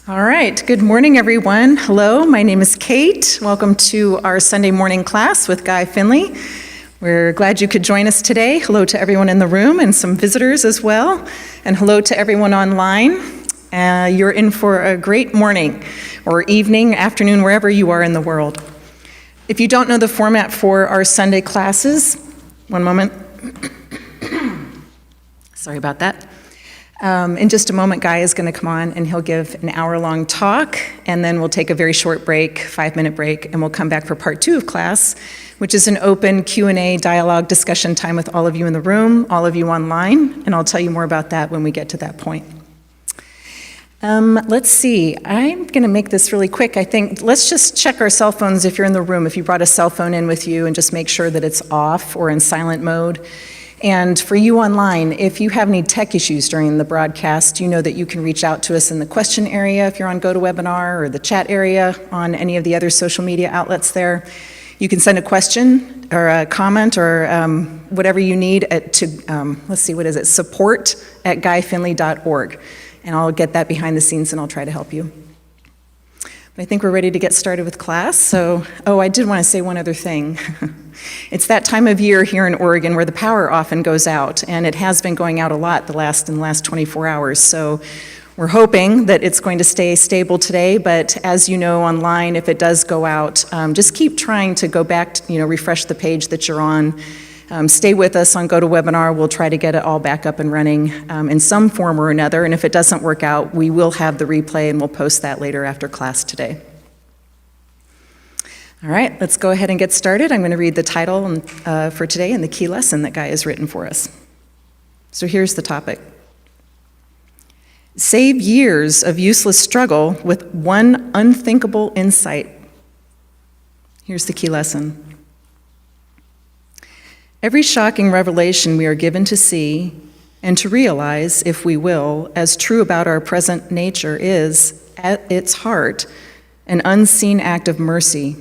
All right, good morning, everyone. Hello, my name is Kate. Welcome to our Sunday morning class with Guy Finley. We're glad you could join us today. Hello to everyone in the room and some visitors as well. And hello to everyone online. You're in for a great morning or evening, afternoon, wherever you are in the world. If you don't know the format for our Sunday classes, one moment. Sorry about that. In just a moment, Guy is going to come on and he'll give an hour-long talk, and then we'll take a very short break, 5-minute break, and we'll come back for part 2 of class, which is an open Q&A dialogue discussion time with all of you in the room, all of you online, and I'll tell you more about that when we get to that point. Let's see, I'm going to make this really quick. I think let's just check our cell phones if you're in the room, if you brought a cell phone in with you, and just make sure that it's off or in silent mode. And for you online, if you have any tech issues during the broadcast, you know that you can reach out to us in the question area if you're on GoToWebinar, or the chat area on any of the other social media outlets there. You can send a question or a comment or whatever you need let's see, what is it? support@guyfinley.org. And I'll get that behind the scenes and I'll try to help you. But I think we're ready to get started with class. So, I did want to say one other thing. It's that time of year here in Oregon where the power often goes out, and it has been going out a lot in the last 24 hours. So we're hoping that it's going to stay stable today, but as you know online, if it does go out, just keep trying to go back to, refresh the page that you're on. Stay with us on GoToWebinar. We'll try to get it all back up and running in some form or another, and if it doesn't work out, we will have the replay and we'll post that later after class today. All right, let's go ahead and get started. I'm going to read the title for today and the key lesson that Guy has written for us. So here's the topic. Save years of useless struggle with one unthinkable insight. Here's the key lesson. Every shocking revelation we are given to see and to realize, if we will, as true about our present nature is, at its heart, an unseen act of mercy.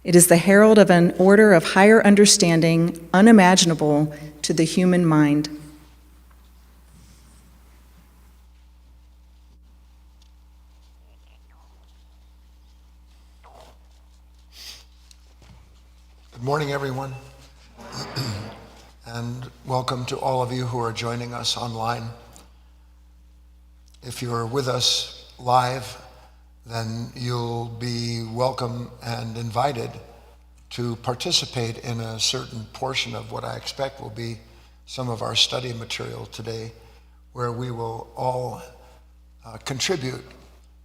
It is the herald of an order of higher understanding, unimaginable to the human mind. Good morning, everyone. And welcome to all of you who are joining us online. If you're with us live, then you'll be welcome and invited to participate in a certain portion of what I expect will be some of our study material today, where we will all contribute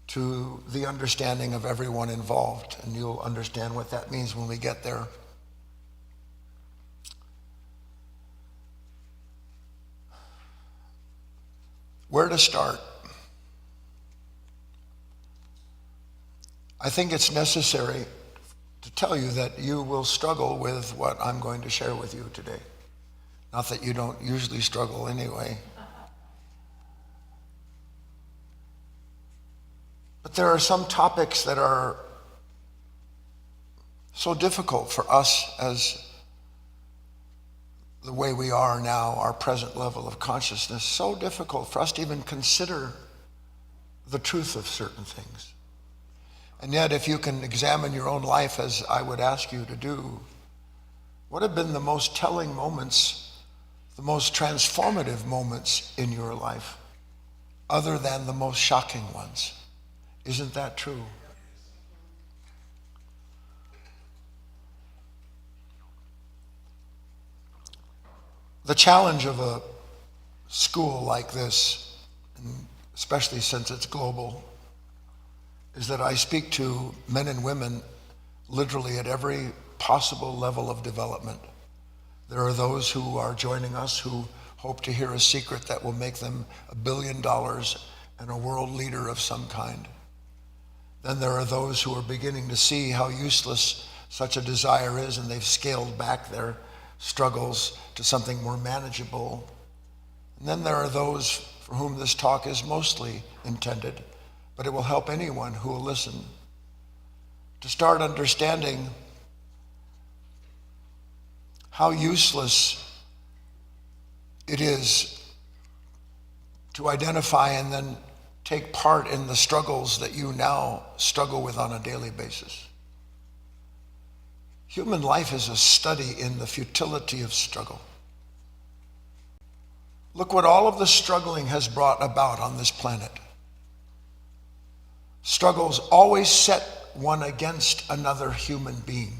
to the understanding of everyone involved, and you'll understand what that means when we get there. Where to start? I think it's necessary to tell you that you will struggle with what I'm going to share with you today. Not that you don't usually struggle anyway. But there are some topics that are so difficult for us as the way we are now, our present level of consciousness, so difficult for us to even consider the truth of certain things. And yet, if you can examine your own life, as I would ask you to do, what have been the most telling moments, the most transformative moments in your life, other than the most shocking ones? Isn't that true? The challenge of a school like this, especially since it's global, is that I speak to men and women literally at every possible level of development. There are those who are joining us who hope to hear a secret that will make them $1 billion and a world leader of some kind. Then there are those who are beginning to see how useless such a desire is, and they've scaled back their struggles to something more manageable. And then there are those for whom this talk is mostly intended, but it will help anyone who will listen to start understanding how useless it is to identify and then take part in the struggles that you now struggle with on a daily basis. Human life is a study in the futility of struggle. Look what all of the struggling has brought about on this planet. Struggles always set one against another human being.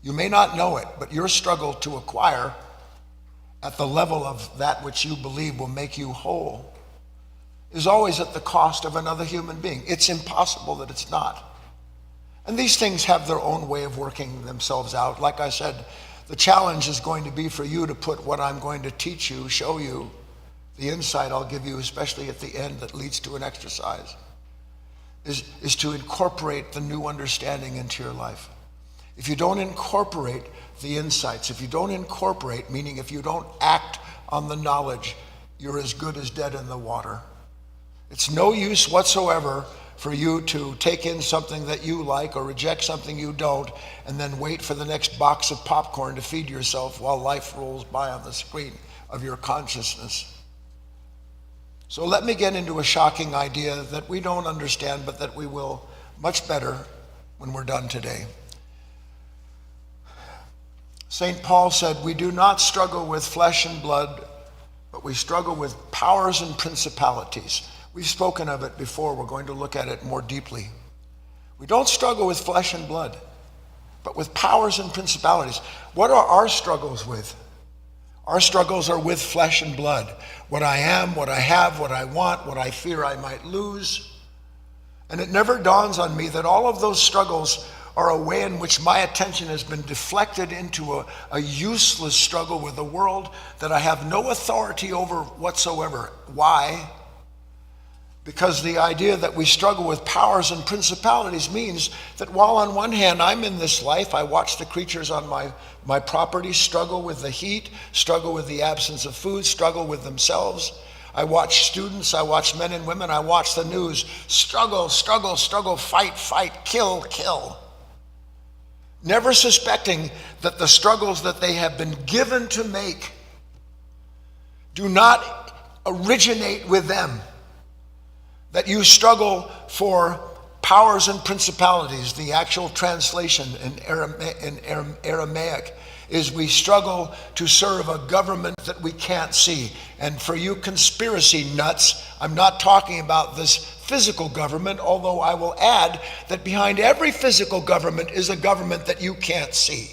You may not know it, but your struggle to acquire at the level of that which you believe will make you whole is always at the cost of another human being. It's impossible that it's not. And these things have their own way of working themselves out. Like I said, the challenge is going to be for you to put what I'm going to teach you, show you, the insight I'll give you, especially at the end that leads to an exercise, is to incorporate the new understanding into your life. If you don't incorporate the insights, if you don't incorporate, meaning if you don't act on the knowledge, you're as good as dead in the water. It's no use whatsoever for you to take in something that you like or reject something you don't, and then wait for the next box of popcorn to feed yourself while life rolls by on the screen of your consciousness. So let me get into a shocking idea that we don't understand, but that we will much better when we're done today. St. Paul said, "We do not struggle with flesh and blood, but we struggle with powers and principalities." We've spoken of it before. We're going to look at it more deeply. We don't struggle with flesh and blood, but with powers and principalities. What are our struggles with? Our struggles are with flesh and blood. What I am, what I have, what I want, what I fear I might lose. And it never dawns on me that all of those struggles are a way in which my attention has been deflected into a useless struggle with a world that I have no authority over whatsoever. Why? Because the idea that we struggle with powers and principalities means that while on one hand I'm in this life, I watch the creatures on my property struggle with the heat, struggle with the absence of food, struggle with themselves. I watch students, I watch men and women, I watch the news, struggle, struggle, struggle, fight, fight, kill, kill. Never suspecting that the struggles that they have been given to make do not originate with them. That you struggle for powers and principalities. The actual translation in Aramaic is we struggle to serve a government that we can't see. And for you conspiracy nuts, I'm not talking about this physical government, although I will add that behind every physical government is a government that you can't see.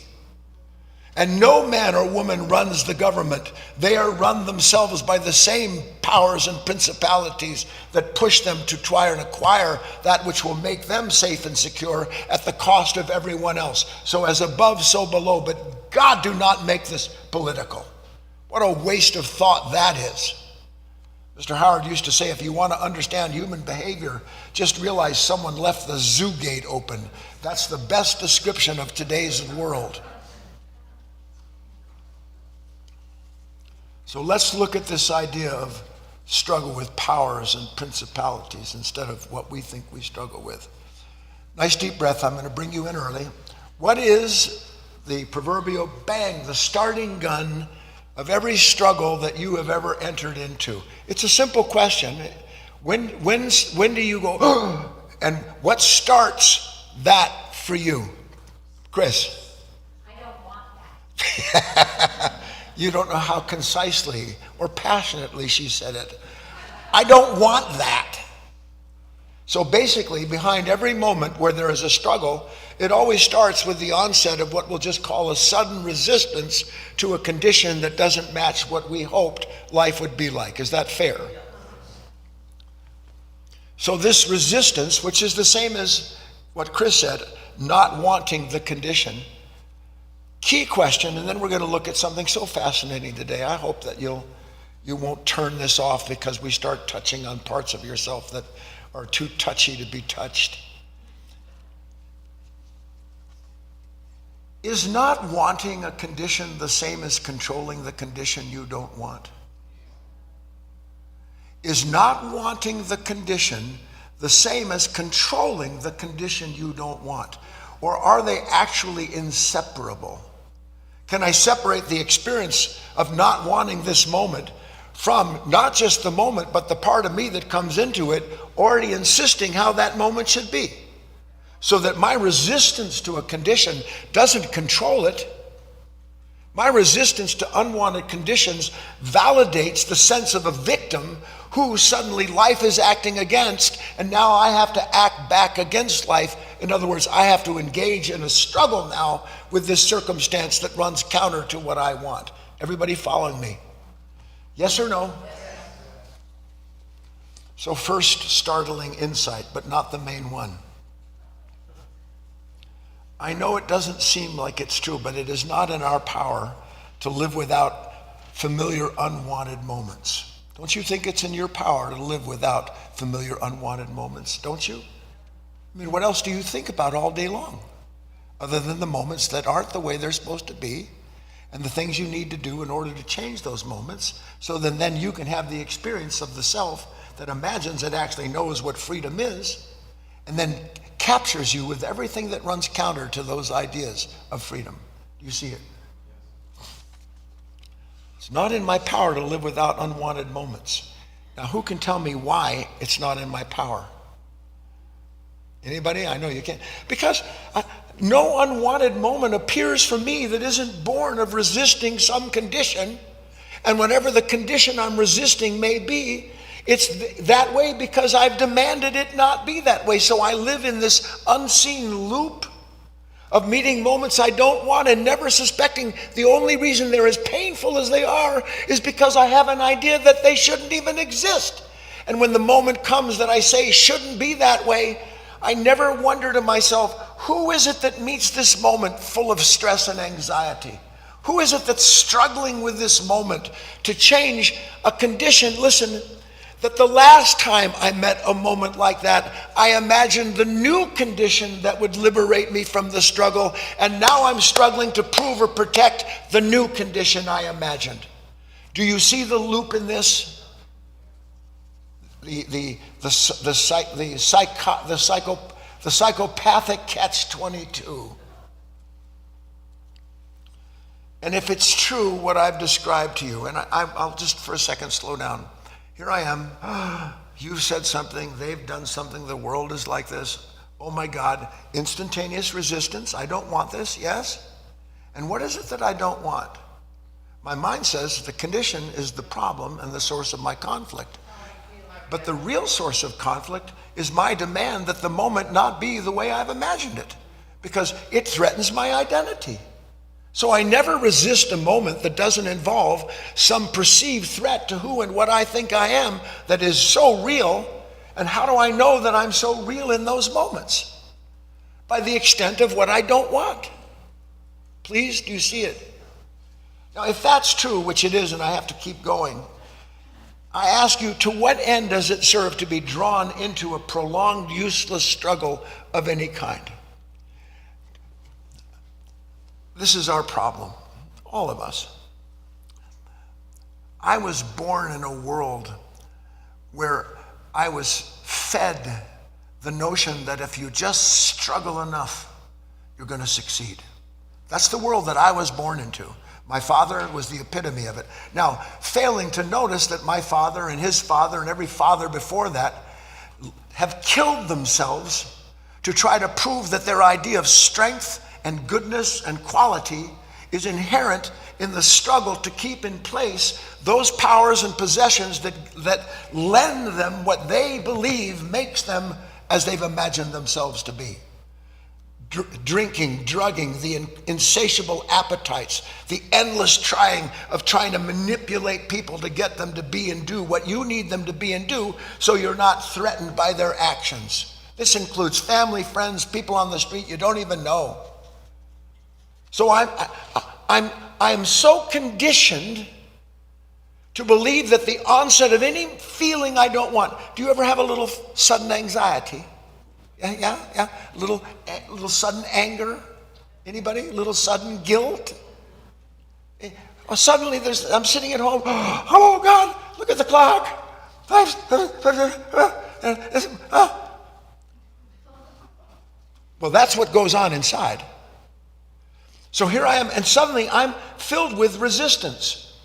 And no man or woman runs the government. They are run themselves by the same powers and principalities that push them to try and acquire that which will make them safe and secure at the cost of everyone else. So as above, so below. But God, do not make this political. What a waste of thought that is. Mr. Howard used to say, if you want to understand human behavior, just realize someone left the zoo gate open. That's the best description of today's world. So let's look at this idea of struggle with powers and principalities instead of what we think we struggle with. Nice deep breath. I'm going to bring you in early. What is the proverbial bang, the starting gun of every struggle that you have ever entered into? It's a simple question. When do you go, and what starts that for you? Chris? I don't want that. You don't know how concisely or passionately she said it. I don't want that. So basically, behind every moment where there is a struggle, it always starts with the onset of what we'll just call a sudden resistance to a condition that doesn't match what we hoped life would be like. Is that fair? So this resistance, which is the same as what Chris said, not wanting the condition. Key question, and then we're going to look at something so fascinating today. I hope that you won't turn this off because we start touching on parts of yourself that are too touchy to be touched. Is not wanting a condition the same as controlling the condition you don't want? Is not wanting the condition the same as controlling the condition you don't want? Or are they actually inseparable? Can I separate the experience of not wanting this moment from not just the moment, but the part of me that comes into it, already insisting how that moment should be. So that my resistance to a condition doesn't control it. My resistance to unwanted conditions validates the sense of a victim who suddenly life is acting against, and now I have to act back against life. In other words, I have to engage in a struggle now with this circumstance that runs counter to what I want. Everybody following me? Yes or no? So first, startling insight, but not the main one. I know it doesn't seem like it's true, but it is not in our power to live without familiar unwanted moments. Don't you think it's in your power to live without familiar unwanted moments? Don't you? I mean, what else do you think about all day long? Other than the moments that aren't the way they're supposed to be, and the things you need to do in order to change those moments, so that then you can have the experience of the self that imagines it actually knows what freedom is, and then captures you with everything that runs counter to those ideas of freedom. Do you see it? It's not in my power to live without unwanted moments. Now, who can tell me why it's not in my power? Anybody? I know you can't. Because no unwanted moment appears for me that isn't born of resisting some condition. And whatever the condition I'm resisting may be, it's that way because I've demanded it not be that way. So I live in this unseen loop of meeting moments I don't want and never suspecting the only reason they're as painful as they are is because I have an idea that they shouldn't even exist. And when the moment comes that I say shouldn't be that way, I never wonder to myself, who is it that meets this moment full of stress and anxiety? Who is it that's struggling with this moment to change a condition? Listen, that the last time I met a moment like that, I imagined the new condition that would liberate me from the struggle, and now I'm struggling to prove or protect the new condition I imagined. Do you see the loop in this? The psychopathic catch-22. And if it's true what I've described to you, and I'll just for a second slow down. Here I am, you've said something, they've done something, the world is like this. Oh my God, instantaneous resistance, I don't want this, yes? And what is it that I don't want? My mind says the condition is the problem and the source of my conflict. But the real source of conflict is my demand that the moment not be the way I've imagined it, because it threatens my identity. So I never resist a moment that doesn't involve some perceived threat to who and what I think I am that is so real. And how do I know that I'm so real in those moments? By the extent of what I don't want. Please, do you see it? Now, if that's true, which it is, and I have to keep going, I ask you, to what end does it serve to be drawn into a prolonged, useless struggle of any kind? This is our problem, all of us. I was born in a world where I was fed the notion that if you just struggle enough, you're going to succeed. That's the world that I was born into. My father was the epitome of it. Now, failing to notice that my father and his father and every father before that have killed themselves to try to prove that their idea of strength and goodness and quality is inherent in the struggle to keep in place those powers and possessions that lend them what they believe makes them as they've imagined themselves to be. Drinking, drugging, the insatiable appetites, the endless trying to manipulate people to get them to be and do what you need them to be and do so you're not threatened by their actions. This includes family, friends, people on the street you don't even know. So I'm so conditioned to believe that the onset of any feeling I don't want. Do you ever have a little sudden anxiety? Yeah. Little sudden anger. Anybody? Little sudden guilt. Or suddenly I'm sitting at home. Oh God! Look at the clock. Well, that's what goes on inside. So here I am, and suddenly I'm filled with resistance.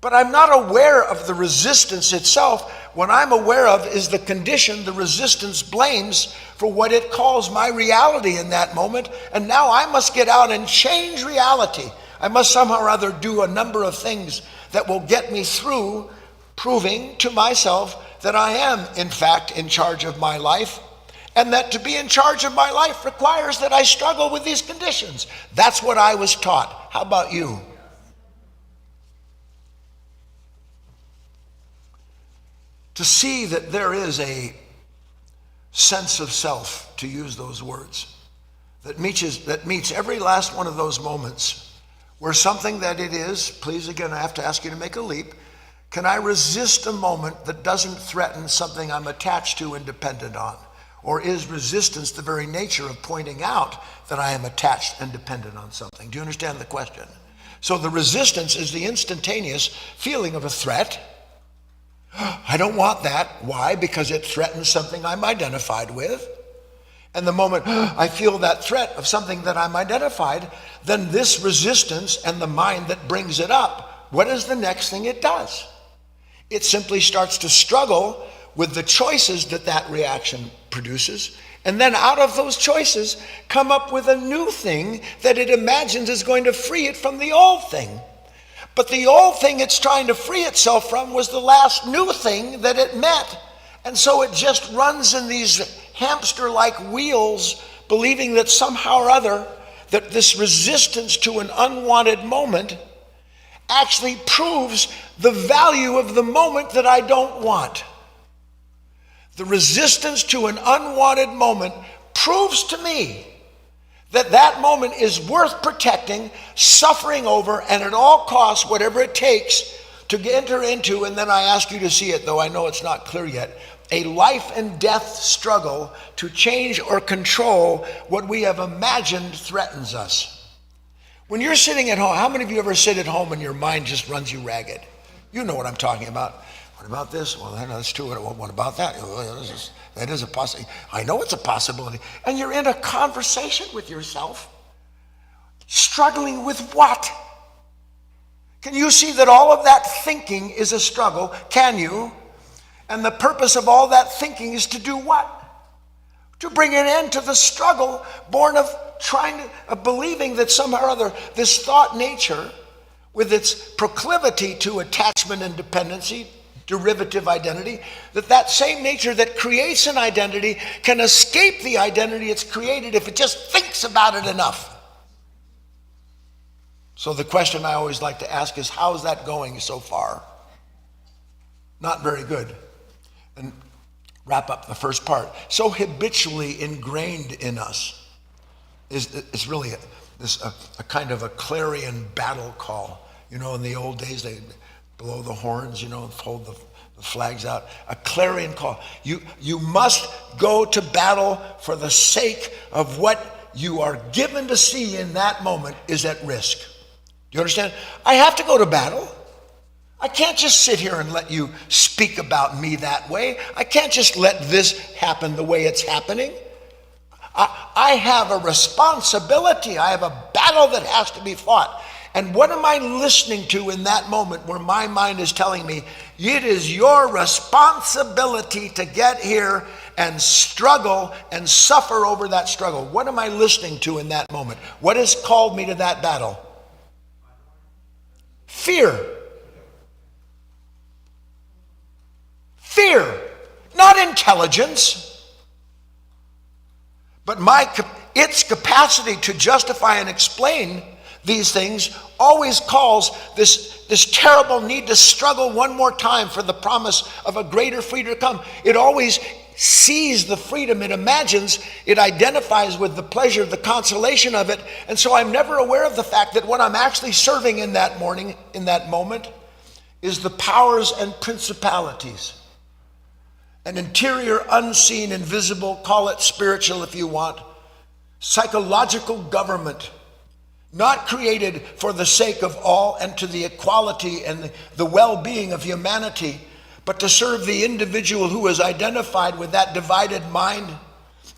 But I'm not aware of the resistance itself. What I'm aware of is the condition the resistance blames for what it calls my reality in that moment. And now I must get out and change reality. I must somehow or other do a number of things that will get me through proving to myself that I am, in fact, in charge of my life, and that to be in charge of my life requires that I struggle with these conditions. That's what I was taught. How about you? To see that there is a sense of self, to use those words, that meets every last one of those moments where something that it is, please again, I have to ask you to make a leap. Can I resist a moment that doesn't threaten something I'm attached to and dependent on? Or is resistance the very nature of pointing out that I am attached and dependent on something? Do you understand the question? So the resistance is the instantaneous feeling of a threat. I don't want that. Why? Because it threatens something I'm identified with. And the moment I feel that threat of something that I'm identified, then this resistance and the mind that brings it up, what is the next thing it does? It simply starts to struggle with the choices that that reaction produces, and then out of those choices come up with a new thing that it imagines is going to free it from the old thing. But the old thing it's trying to free itself from was the last new thing that it met. And so it just runs in these hamster-like wheels, believing that somehow or other that this resistance to an unwanted moment actually proves the value of the moment that I don't want. The resistance to an unwanted moment proves to me that that moment is worth protecting, suffering over, and at all costs, whatever it takes to enter into, and then I ask you to see it, though I know it's not clear yet, a life and death struggle to change or control what we have imagined threatens us. When you're sitting at home, how many of you ever sit at home and your mind just runs you ragged? You know what I'm talking about. What about this? Well, that's true. What about that? That is a possibility. I know it's a possibility. And you're in a conversation with yourself, struggling with what? Can you see that all of that thinking is a struggle? Can you? And the purpose of all that thinking is to do what? To bring an end to the struggle born of believing that somehow or other this thought nature, with its proclivity to attachment and dependency, derivative identity, that same nature that creates an identity can escape the identity it's created if it just thinks about it enough. So the question I always like to ask is, how's that going so far? Not very good. And wrap up the first part. So habitually ingrained in us is really a kind of a clarion battle call. You know, in the old days, they blow the horns, and hold the flags out. A clarion call. You must go to battle for the sake of what you are given to see in that moment is at risk. Do you understand? I have to go to battle. I can't just sit here and let you speak about me that way. I can't just let this happen the way it's happening. I have a responsibility. I have a battle that has to be fought. And what am I listening to in that moment where my mind is telling me, it is your responsibility to get here and struggle and suffer over that struggle? What am I listening to in that moment? What has called me to that battle? Fear. Fear, not intelligence. But its capacity to justify and explain these things always calls this terrible need to struggle one more time for the promise of a greater freedom to come. It always sees the freedom it imagines, it identifies with the pleasure, the consolation of it, and so I'm never aware of the fact that what I'm actually serving in that moment, is the powers and principalities. An interior, unseen, invisible, call it spiritual if you want, psychological government, not created for the sake of all and to the equality and the well-being of humanity, but to serve the individual who is identified with that divided mind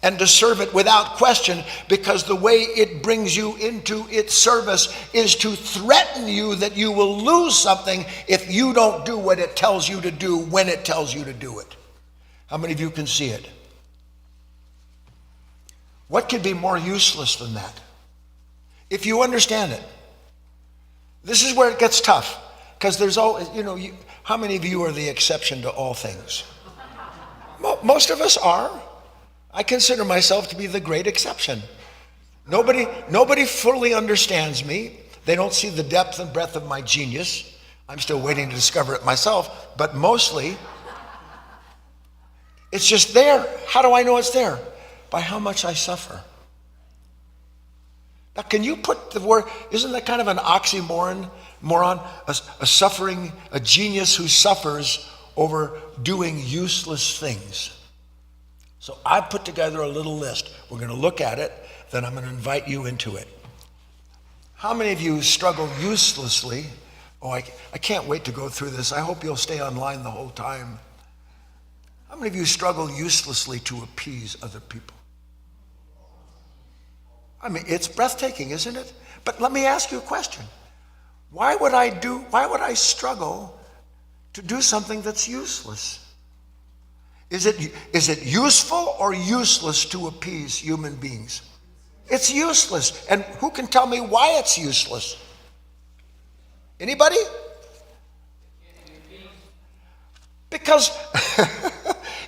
and to serve it without question, because the way it brings you into its service is to threaten you that you will lose something if you don't do what it tells you to do when it tells you to do it. How many of you can see it? What could be more useless than that? If you understand it. This is where it gets tough, because there's always, how many of you are the exception to all things? Most of us are. I consider myself to be the great exception. Nobody fully understands me. They don't see the depth and breadth of my genius. I'm still waiting to discover it myself, but mostly it's just there. How do I know it's there? By how much I suffer. Now, can you put the word, isn't that kind of an oxymoron? A genius who suffers over doing useless things. So I put together a little list. We're going to look at it, then I'm going to invite you into it. How many of you struggle uselessly? Oh, I can't wait to go through this. I hope you'll stay online the whole time. How many of you struggle uselessly to appease other people? I mean, it's breathtaking, isn't it? But let me ask you a question. Why would I struggle to do something that's useless? Is it useful or useless to appease human beings? It's useless. And who can tell me why it's useless? Anybody? Because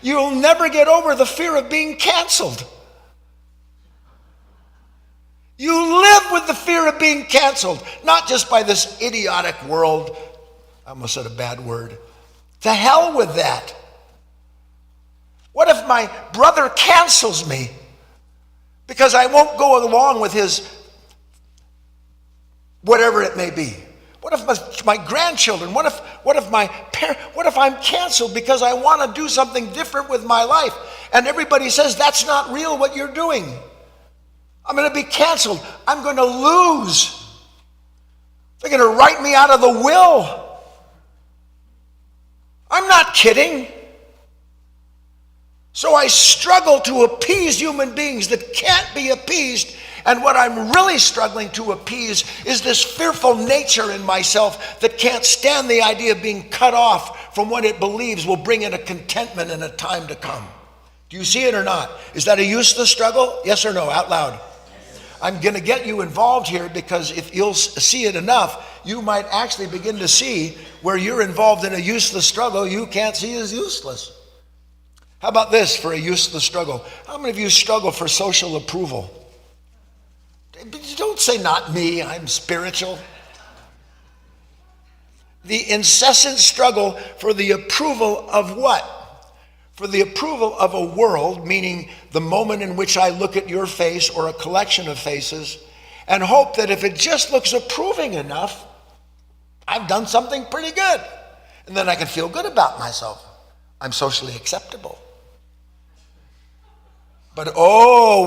you'll never get over the fear of being canceled. You live with the fear of being canceled, not just by this idiotic world. I almost said a bad word. To hell with that. What if my brother cancels me because I won't go along with his whatever it may be? What if my grandchildren, what if I'm canceled because I want to do something different with my life? And everybody says, that's not real what you're doing. I'm going to be canceled. I'm going to lose. They're going to write me out of the will. I'm not kidding. So I struggle to appease human beings that can't be appeased. And what I'm really struggling to appease is this fearful nature in myself that can't stand the idea of being cut off from what it believes will bring it a contentment in a time to come. Do you see it or not? Is that a useless struggle? Yes or no? Out loud. I'm going to get you involved here, because if you'll see it enough, you might actually begin to see where you're involved in a useless struggle you can't see as useless. How about this for a useless struggle? How many of you struggle for social approval? Don't say not me, I'm spiritual. The incessant struggle for the approval of what? For the approval of a world, meaning the moment in which I look at your face or a collection of faces and hope that if it just looks approving enough, I've done something pretty good. And then I can feel good about myself. I'm socially acceptable. But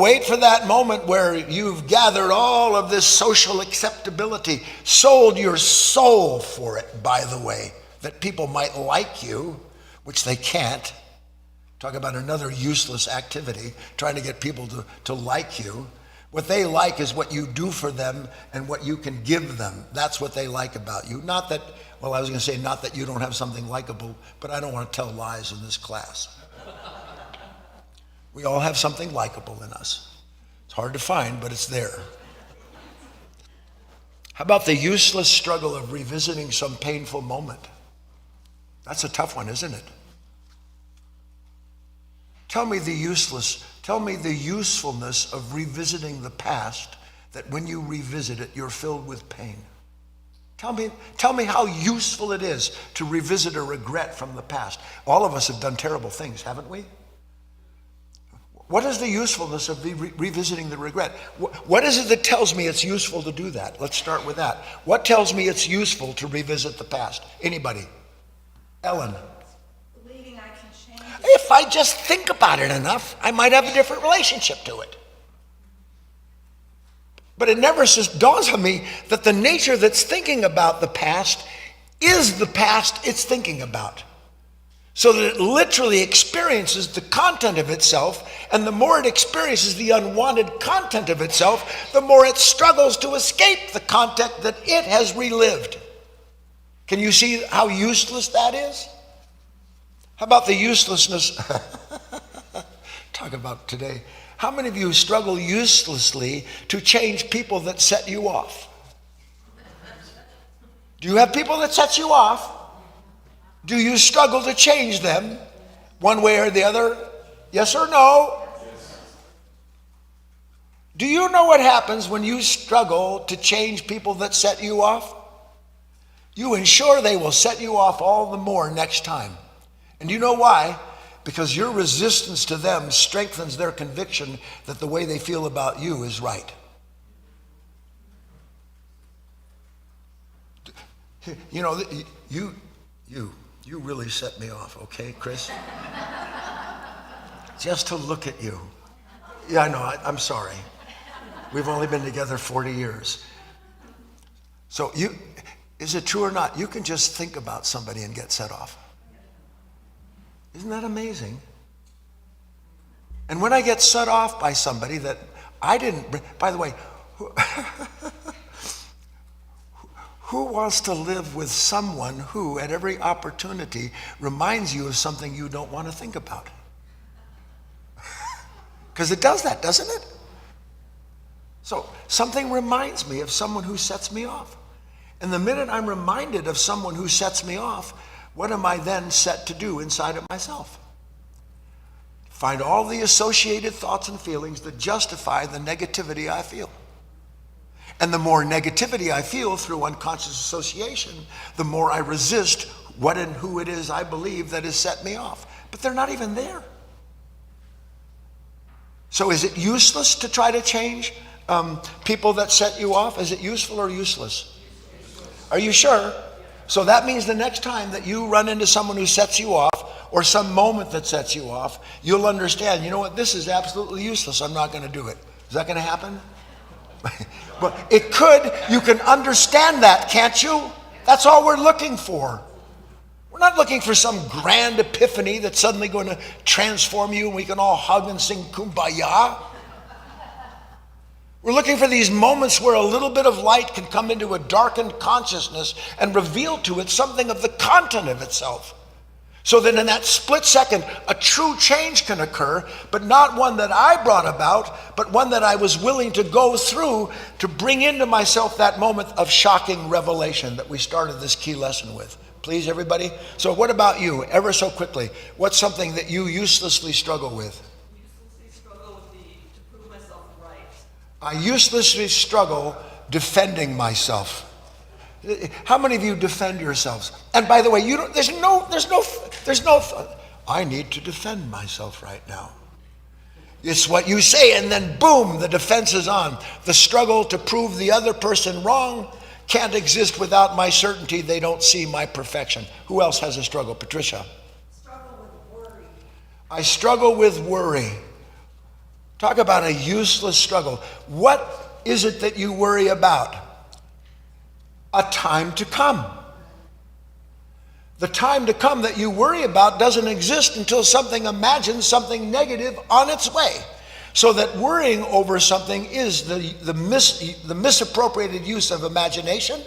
wait for that moment where you've gathered all of this social acceptability, sold your soul for it, by the way, that people might like you, which they can't. Talk about another useless activity, trying to get people to like you. What they like is what you do for them and what you can give them. That's what they like about you. Not that, well, I was going to say not that you don't have something likable, but I don't want to tell lies in this class. We all have something likable in us. It's hard to find, but it's there. How about the useless struggle of revisiting some painful moment? That's a tough one, isn't it? Tell me the usefulness of revisiting the past, that when you revisit it, you're filled with pain. Tell me how useful it is to revisit a regret from the past. All of us have done terrible things, haven't we? What is the usefulness of revisiting the regret? What is it that tells me it's useful to do that? Let's start with that. What tells me it's useful to revisit the past? Anybody? Ellen? Believing I can change. If I just think about it enough, I might have a different relationship to it. But it never dawns on me that the nature that's thinking about the past is the past it's thinking about. so that it literally experiences the content of itself, and the more it experiences the unwanted content of itself, the more it struggles to escape the content that it has relived. Can you see how useless that is? How about the uselessness? Talk about today. How many of you struggle uselessly to change people that set you off? Do you have people that set you off? Do you struggle to change them one way or the other? Yes or no? Do you know what happens when you struggle to change people that set you off? You ensure they will set you off all the more next time. And you know why? Because your resistance to them strengthens their conviction that the way they feel about you is right. You know, you really set me off, okay, Chris? Just to look at you. Yeah, I know, I'm sorry. We've only been together 40 years. So is it true or not? You can just think about somebody and get set off. Isn't that amazing? And when I get set off by somebody that I didn't, by the way, who wants to live with someone who at every opportunity reminds you of something you don't want to think about? Because it does that, doesn't it? So something reminds me of someone who sets me off. And the minute I'm reminded of someone who sets me off, what am I then set to do inside of myself? Find all the associated thoughts and feelings that justify the negativity I feel. And the more negativity I feel through unconscious association, the more I resist what and who it is I believe that has set me off. But they're not even there. So is it useless to try to change people that set you off? Is it useful or useless? Are you sure? So that means the next time that you run into someone who sets you off, or some moment that sets you off, you'll understand, you know what, this is absolutely useless. I'm not going to do it. Is that going to happen? But it could. You can understand that, can't you? That's all we're looking for. We're not looking for some grand epiphany that's suddenly going to transform you and we can all hug and sing kumbaya. We're looking for these moments where a little bit of light can come into a darkened consciousness and reveal to it something of the content of itself. So that in that split second, a true change can occur, but not one that I brought about, but one that I was willing to go through to bring into myself that moment of shocking revelation that we started this key lesson with. Please, everybody? So what about you, ever so quickly? What's something that you uselessly struggle with? Uselessly struggle with to prove myself right. I uselessly struggle defending myself. How many of you defend yourselves? And by the way, you don't, there's no, I need to defend myself right now. It's what you say, and then boom, the defense is on. The struggle to prove the other person wrong can't exist without my certainty they don't see my perfection. Who else has a struggle? Patricia. Struggle with worry. I struggle with worry. Talk about a useless struggle. What is it that you worry about? A time to come. The time to come that you worry about doesn't exist until something imagines something negative on its way. So that worrying over something is the misappropriated use of imagination.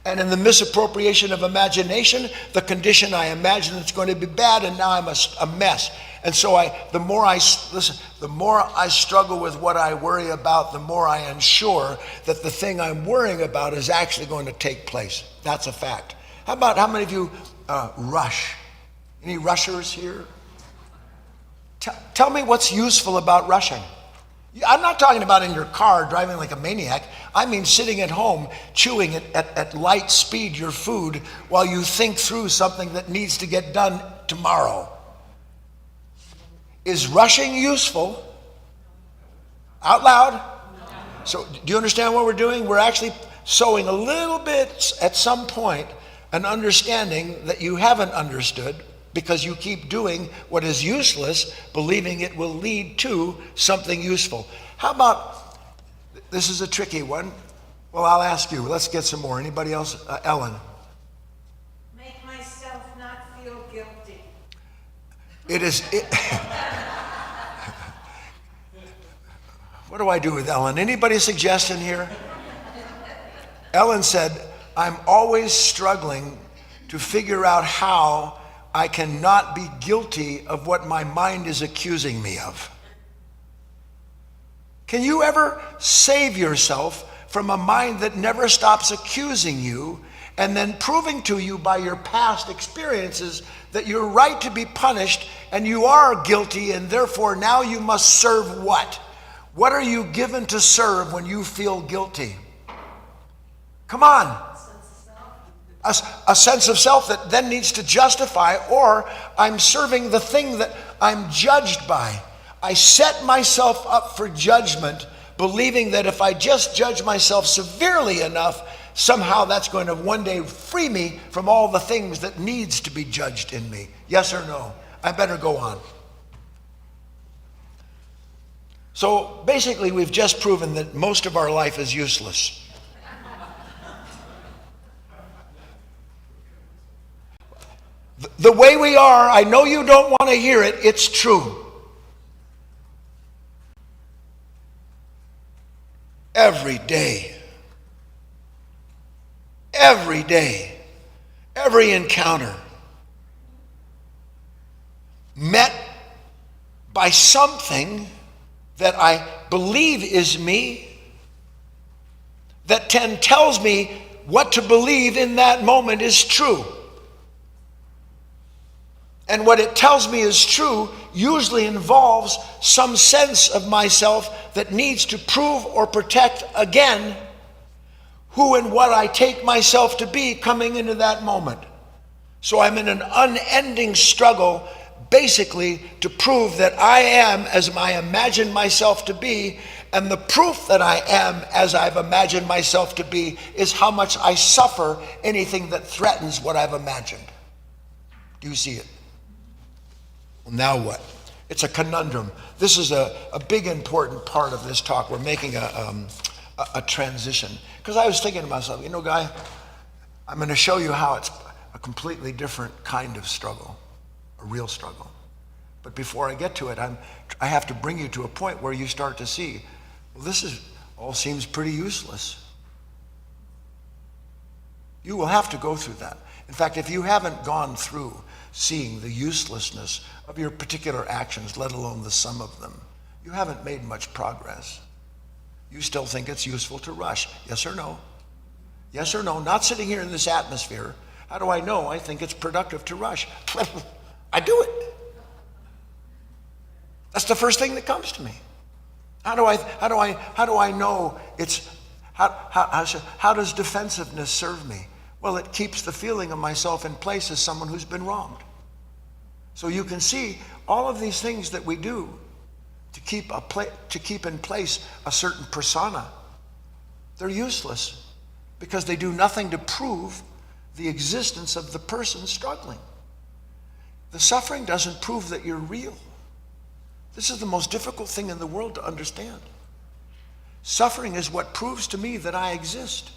And in the misappropriation of imagination, the condition I imagine it's going to be bad, and now I'm a mess. And so the more I struggle with what I worry about, the more I ensure that the thing I'm worrying about is actually going to take place. That's a fact. How many of you rush? Any rushers here? Tell me what's useful about rushing. I'm not talking about in your car driving like a maniac. I mean sitting at home, chewing at light speed your food while you think through something that needs to get done tomorrow. Is rushing useful? Out loud? So do you understand what we're doing? We're actually sowing a little bit at some point an understanding that you haven't understood, because you keep doing what is useless, believing it will lead to something useful. How about, this is a tricky one. Well, I'll ask you. Let's get some more. Anybody else? Ellen. Make myself not feel guilty. What do I do with Ellen? Anybody suggestion here? Ellen said, I'm always struggling to figure out how I cannot be guilty of what my mind is accusing me of. Can you ever save yourself from a mind that never stops accusing you and then proving to you by your past experiences that you're right to be punished and you are guilty, and therefore now you must serve what? What are you given to serve when you feel guilty? Come on. A sense of self that then needs to justify, or I'm serving the thing that I'm judged by. I set myself up for judgment, believing that if I just judge myself severely enough, somehow that's going to one day free me from all the things that needs to be judged in me. Yes or no? I better go on. So basically, we've just proven that most of our life is useless. The way we are, I know you don't want to hear it, it's true. Every day, every encounter, met by something that I believe is me, that tells me what to believe in that moment is true. And what it tells me is true usually involves some sense of myself that needs to prove or protect again who and what I take myself to be coming into that moment. So I'm in an unending struggle basically to prove that I am as I imagine myself to be, and the proof that I am as I've imagined myself to be is how much I suffer anything that threatens what I've imagined. Do you see it? Well, now what? It's a conundrum. This is a big important part of this talk. We're making a transition. Because I was thinking to myself, Guy, I'm going to show you how it's a completely different kind of struggle, a real struggle. But before I get to it, I have to bring you to a point where you start to see, well, this all seems pretty useless. You will have to go through that. In fact, if you haven't gone through seeing the uselessness of your particular actions, let alone the sum of them, you haven't made much progress. You still think it's useful to rush. Yes or no? Yes or no? Not sitting here in this atmosphere. How do I know I think it's productive to rush? I do it. That's the first thing that comes to me. How do I know it's, how does defensiveness serve me? Well, it keeps the feeling of myself in place as someone who's been wronged. So you can see all of these things that we do to keep in place a certain persona, they're useless because they do nothing to prove the existence of the person struggling. The suffering doesn't prove that you're real. This is the most difficult thing in the world to understand. Suffering is what proves to me that I exist.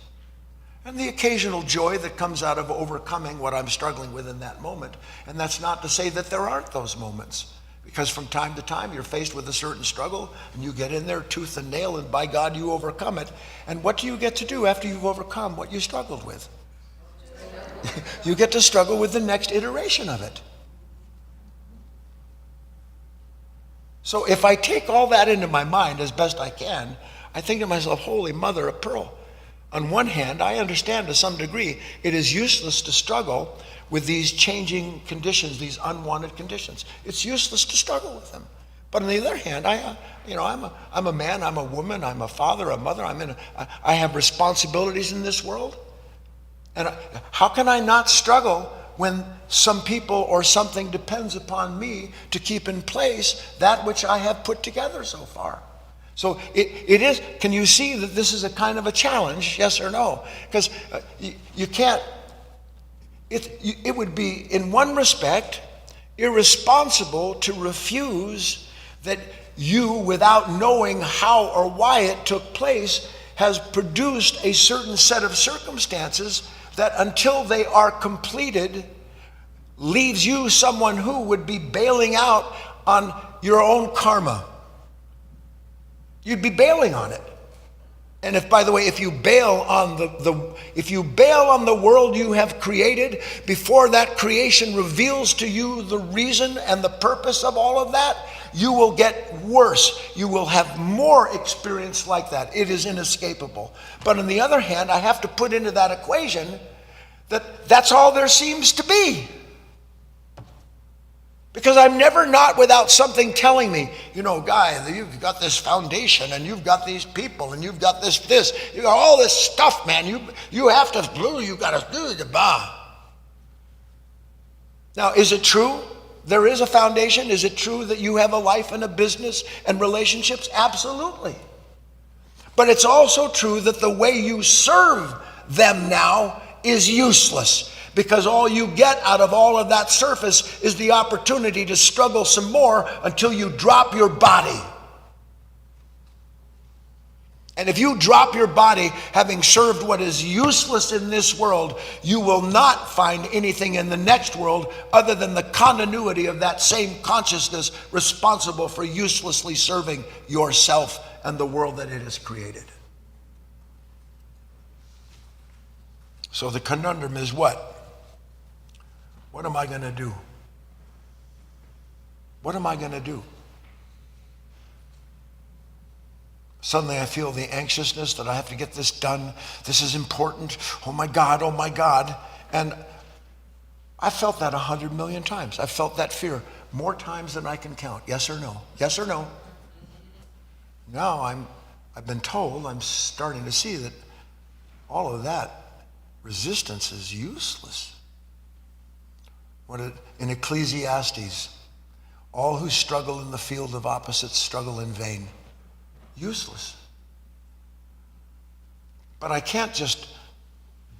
And the occasional joy that comes out of overcoming what I'm struggling with in that moment. And that's not to say that there aren't those moments. Because from time to time, you're faced with a certain struggle, and you get in there tooth and nail, and by God, you overcome it. And what do you get to do after you've overcome what you struggled with? You get to struggle with the next iteration of it. So if I take all that into my mind as best I can, I think to myself, holy mother of pearl. On one hand, I understand to some degree it is useless to struggle with these changing conditions, these unwanted conditions. It's useless to struggle with them. But on the other hand, I'm a man, I'm a woman, I'm a father, a mother. I have responsibilities in this world. And how can I not struggle when some people or something depends upon me to keep in place that which I have put together so far? So it is, can you see that this is a kind of a challenge, yes or no? Because you can't, it would be, in one respect, irresponsible to refuse that you, without knowing how or why it took place, has produced a certain set of circumstances that until they are completed leaves you someone who would be bailing out on your own karma. You'd be bailing on it. And if, by the way, if you bail on the world you have created, before that creation reveals to you the reason and the purpose of all of that, you will get worse. You will have more experience like that. It is inescapable. But on the other hand, I have to put into that equation that that's all there seems to be. Because I'm never not without something telling me, you know, Guy, you've got this foundation and you've got these people and you've got this, you got all this stuff, man. You have to do, you got to do the bah. Now, is it true? There is a foundation. Is it true that you have a life and a business and relationships? Absolutely. But it's also true that the way you serve them now is useless. Because all you get out of all of that surface is the opportunity to struggle some more until you drop your body. And if you drop your body having served what is useless in this world, you will not find anything in the next world other than the continuity of that same consciousness responsible for uselessly serving yourself and the world that it has created. So the conundrum is what? What am I going to do? What am I going to do? Suddenly I feel the anxiousness that I have to get this done. This is important. Oh my God, oh my God. And I felt that 100 million times. I felt that fear more times than I can count. Yes or no? Yes or no? Now I've been told, I'm starting to see that all of that resistance is useless. In Ecclesiastes, all who struggle in the field of opposites struggle in vain. Useless. But I can't just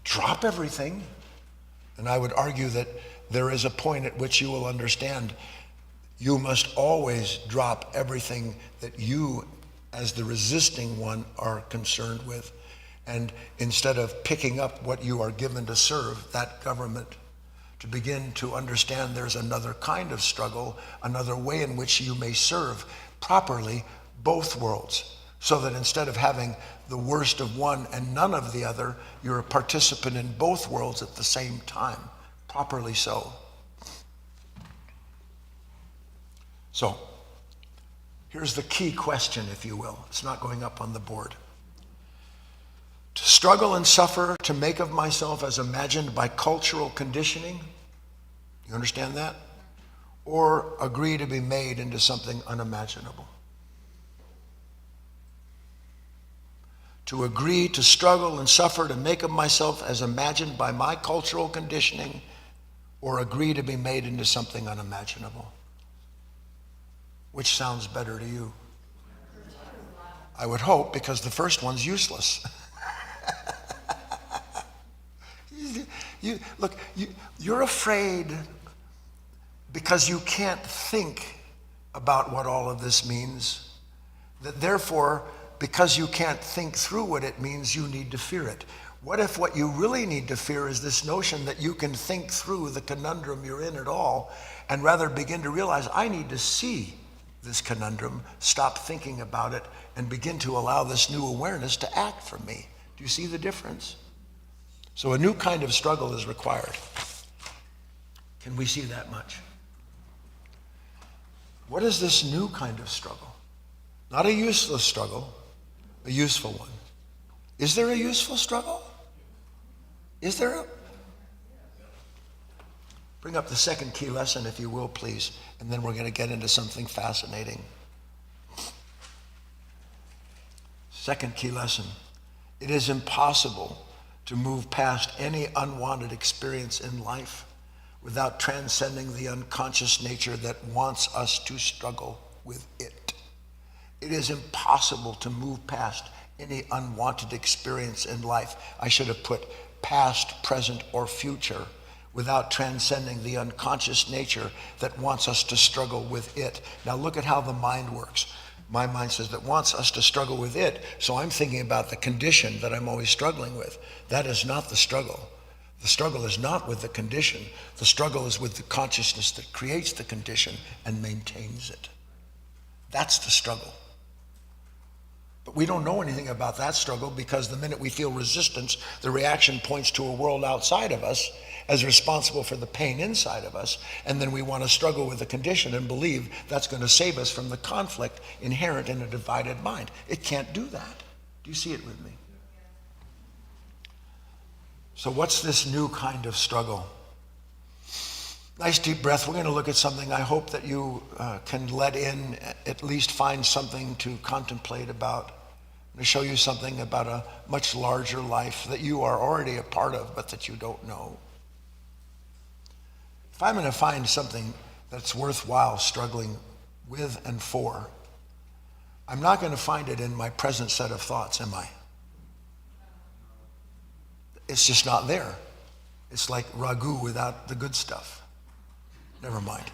drop everything. And I would argue that there is a point at which you will understand you must always drop everything that you, as the resisting one, are concerned with. And instead of picking up what you are given to serve, that government, to begin to understand there's another kind of struggle, another way in which you may serve properly both worlds, so that instead of having the worst of one and none of the other, you're a participant in both worlds at the same time, properly so. So, here's the key question, if you will. It's not going up on the board. To struggle and suffer to make of myself as imagined by cultural conditioning, you understand that? Or agree to be made into something unimaginable. To agree to struggle and suffer to make of myself as imagined by my cultural conditioning, or agree to be made into something unimaginable. Which sounds better to you? I would hope, because the first one's useless. You're afraid because you can't think about what all of this means, that therefore, because you can't think through what it means, you need to fear it. What if what you really need to fear is this notion that you can think through the conundrum you're in at all, and rather begin to realize, I need to see this conundrum, stop thinking about it, and begin to allow this new awareness to act for me. Do you see the difference? So a new kind of struggle is required. Can we see that much? What is this new kind of struggle? Not a useless struggle, a useful one. Is there a useful struggle? Is there a? Bring up the second key lesson, if you will, please, and then we're going to get into something fascinating. Second key lesson. It is impossible to move past any unwanted experience in life without transcending the unconscious nature that wants us to struggle with it. It is impossible to move past any unwanted experience in life. I should have put past, present, or future, without transcending the unconscious nature that wants us to struggle with it. Now look at how the mind works. My mind says that wants us to struggle with it, so I'm thinking about the condition that I'm always struggling with. That is not the struggle. The struggle is not with the condition. The struggle is with the consciousness that creates the condition and maintains it. That's the struggle. But we don't know anything about that struggle because the minute we feel resistance, the reaction points to a world outside of us as responsible for the pain inside of us, and then we want to struggle with the condition and believe that's going to save us from the conflict inherent in a divided mind. It can't do that. Do you see it with me? So what's this new kind of struggle? Nice deep breath. We're going to look at something I hope that you can let in, at least find something to contemplate about. I'm going to show you something about a much larger life that you are already a part of, but that you don't know. If I'm going to find something that's worthwhile struggling with and for, I'm not going to find it in my present set of thoughts, am I? It's just not there. It's like ragu without the good stuff. Never mind.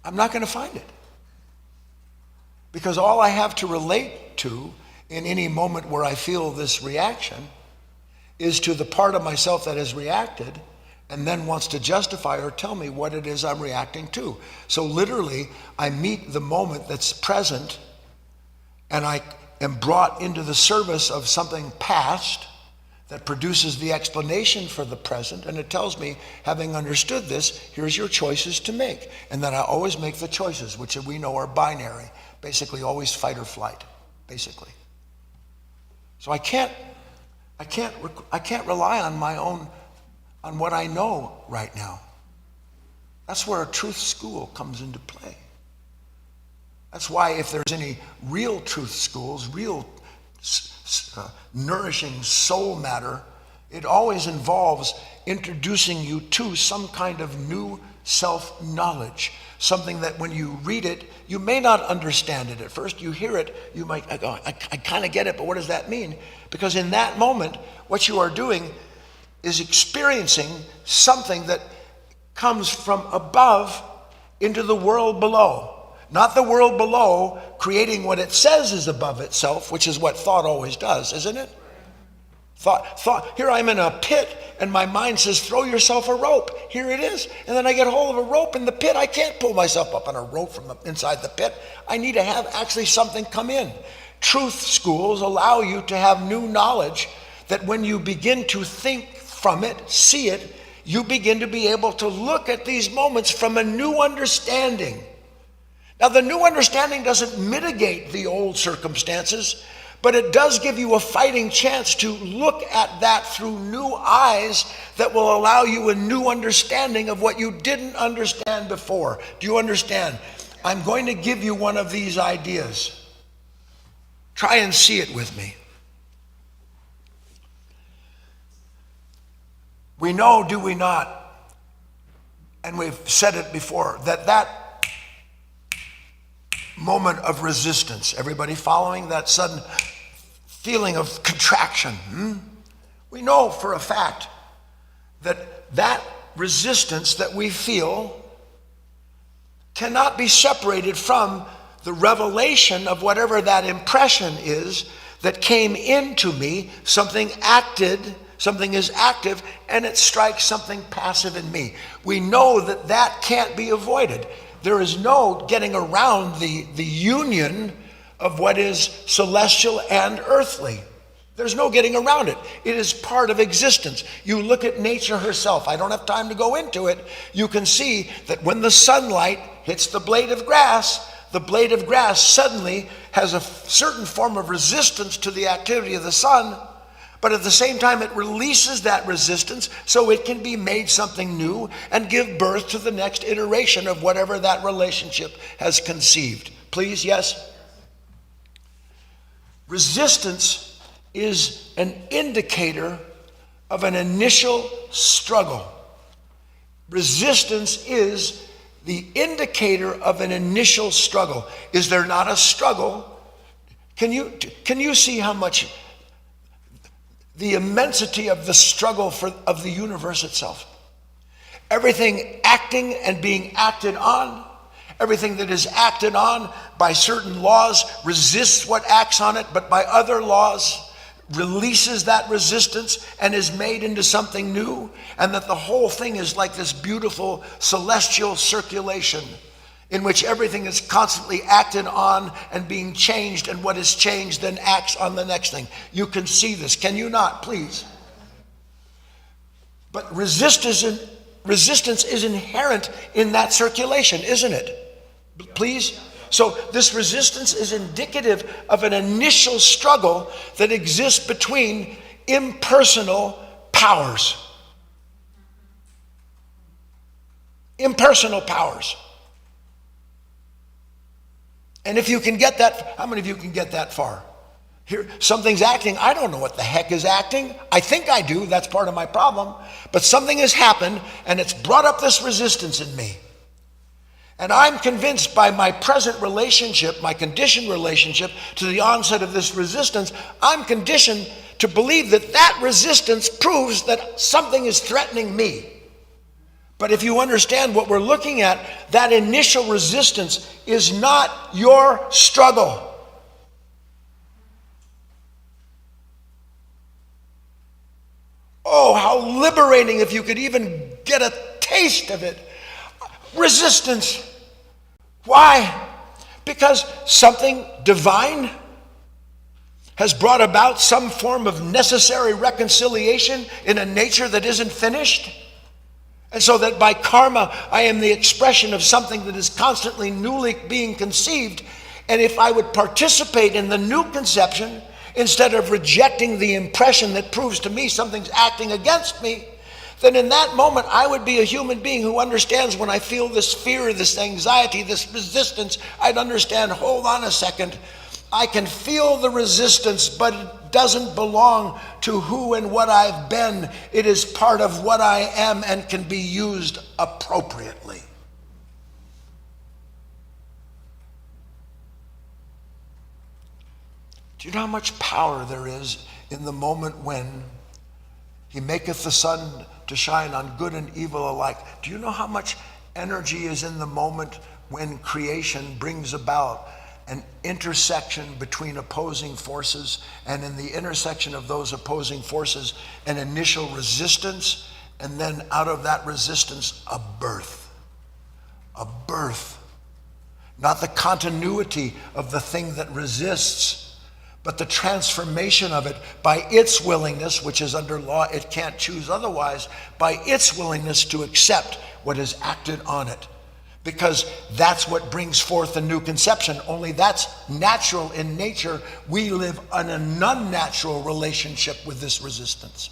I'm not going to find it. Because all I have to relate to in any moment where I feel this reaction is to the part of myself that has reacted and then wants to justify or tell me what it is I'm reacting to. So literally, I meet the moment that's present and I am brought into the service of something past that produces the explanation for the present, and it tells me, having understood this, here's your choices to make. And then I always make the choices, which we know are binary, basically always fight or flight, basically. So I can't rely on my own, on what I know right now. That's where a truth school comes into play. That's why if there's any real truth schools, real nourishing soul matter, it always involves introducing you to some kind of new self-knowledge, something that when you read it, you may not understand it at first. You hear it, you might go, I kind of get it, but what does that mean? Because in that moment, what you are doing is experiencing something that comes from above into the world below. Not the world below creating what it says is above itself, which is what thought always does, isn't it? Thought, here I'm in a pit and my mind says, throw yourself a rope. Here it is. And then I get hold of a rope in the pit. I can't pull myself up on a rope from inside the pit. I need to have actually something come in. Truth schools allow you to have new knowledge that when you begin to think from it, see it, you begin to be able to look at these moments from a new understanding. Now, the new understanding doesn't mitigate the old circumstances, but it does give you a fighting chance to look at that through new eyes that will allow you a new understanding of what you didn't understand before. Do you understand? I'm going to give you one of these ideas. Try and see it with me. We know, do we not, and we've said it before, that moment of resistance, everybody following that sudden feeling of contraction? We know for a fact that resistance that we feel cannot be separated from the revelation of whatever that impression is that came into me. Something is active, and it strikes something passive in me. We know that can't be avoided. There is no getting around the union of what is celestial and earthly. There's no getting around it. It is part of existence. You look at nature herself. I don't have time to go into it. You can see that when the sunlight hits the blade of grass suddenly has a certain form of resistance to the activity of the sun, but at the same time it releases that resistance so it can be made something new and give birth to the next iteration of whatever that relationship has conceived. Please, yes? Resistance is an indicator of an initial struggle. Resistance is the indicator of an initial struggle. Is there not a struggle? Can you see how much the immensity of the struggle of the universe itself? Everything acting and being acted on, everything that is acted on by certain laws resists what acts on it, but by other laws releases that resistance and is made into something new, and that the whole thing is like this beautiful celestial circulation in which everything is constantly acted on and being changed, and what is changed then acts on the next thing. You can see this, can you not, please? But resistance is inherent in that circulation, isn't it? Please? So this resistance is indicative of an initial struggle that exists between impersonal powers. Impersonal powers. And if you can get that, how many of you can get that far? Here, something's acting. I don't know what the heck is acting. I think I do. That's part of my problem. But something has happened, and it's brought up this resistance in me. And I'm convinced by my present relationship, my conditioned relationship to the onset of this resistance, I'm conditioned to believe that that resistance proves that something is threatening me. But if you understand what we're looking at, that initial resistance is not your struggle. Oh, how liberating if you could even get a taste of it. Resistance. Why? Because something divine has brought about some form of necessary reconciliation in a nature that isn't finished. And so that by karma, I am the expression of something that is constantly newly being conceived. And if I would participate in the new conception, instead of rejecting the impression that proves to me something's acting against me, then in that moment I would be a human being who understands when I feel this fear, this anxiety, this resistance, I'd understand, hold on a second, I can feel the resistance, but it doesn't belong to who and what I've been. It is part of what I am and can be used appropriately. Do you know how much power there is in the moment when he maketh the sun to shine on good and evil alike? Do you know how much energy is in the moment when creation brings about an intersection between opposing forces, and in the intersection of those opposing forces, an initial resistance, and then out of that resistance, a birth. A birth. Not the continuity of the thing that resists, but the transformation of it by its willingness, which is under law, it can't choose otherwise, by its willingness to accept what is acted on it. Because that's what brings forth a new conception. Only that's natural in nature. We live in an unnatural relationship with this resistance.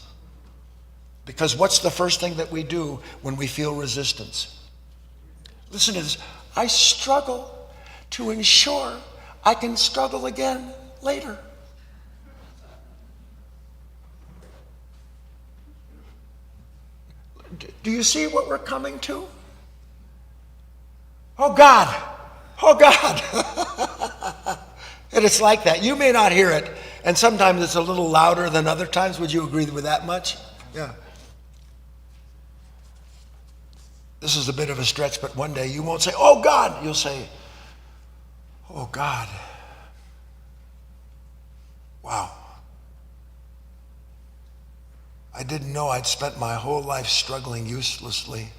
Because what's the first thing that we do when we feel resistance? Listen to this. I struggle to ensure I can struggle again later. Do you see what we're coming to? Oh God, oh God. And it's like that. You may not hear it, and sometimes it's a little louder than other times. Would you agree with that much? Yeah. This is a bit of a stretch, but one day you won't say, oh God, you'll say, oh God. Wow. I didn't know I'd spent my whole life struggling uselessly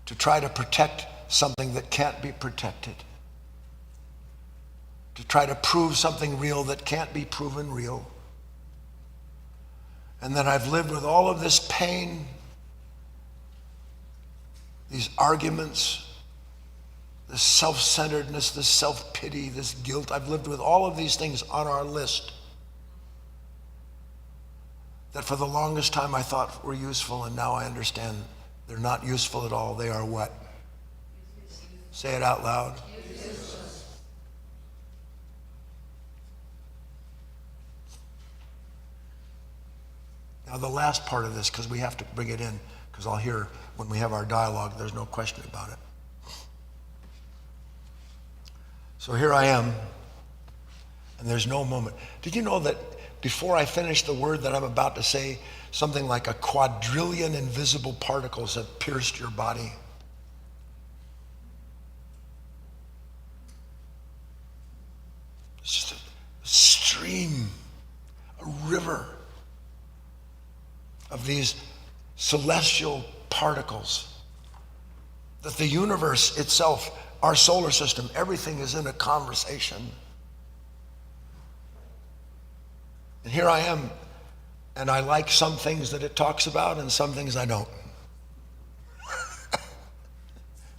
to try to protect something that can't be protected, to try to prove something real that can't be proven real. And then I've lived with all of this pain, these arguments, this self-centeredness, this self-pity, this guilt. I've lived with all of these things on our list that for the longest time I thought were useful, and now I understand they're not useful at all. They are what? Say it out loud. Now the last part of this, because we have to bring it in, because I'll hear when we have our dialogue, there's no question about it. So here I am, and there's no moment. Did you know that before I finish the word that I'm about to say, something like a quadrillion invisible particles have pierced your body? It's just a stream, a river of these celestial particles, that the universe itself, our solar system, everything is in a conversation. And here I am, and I like some things that it talks about and some things I don't.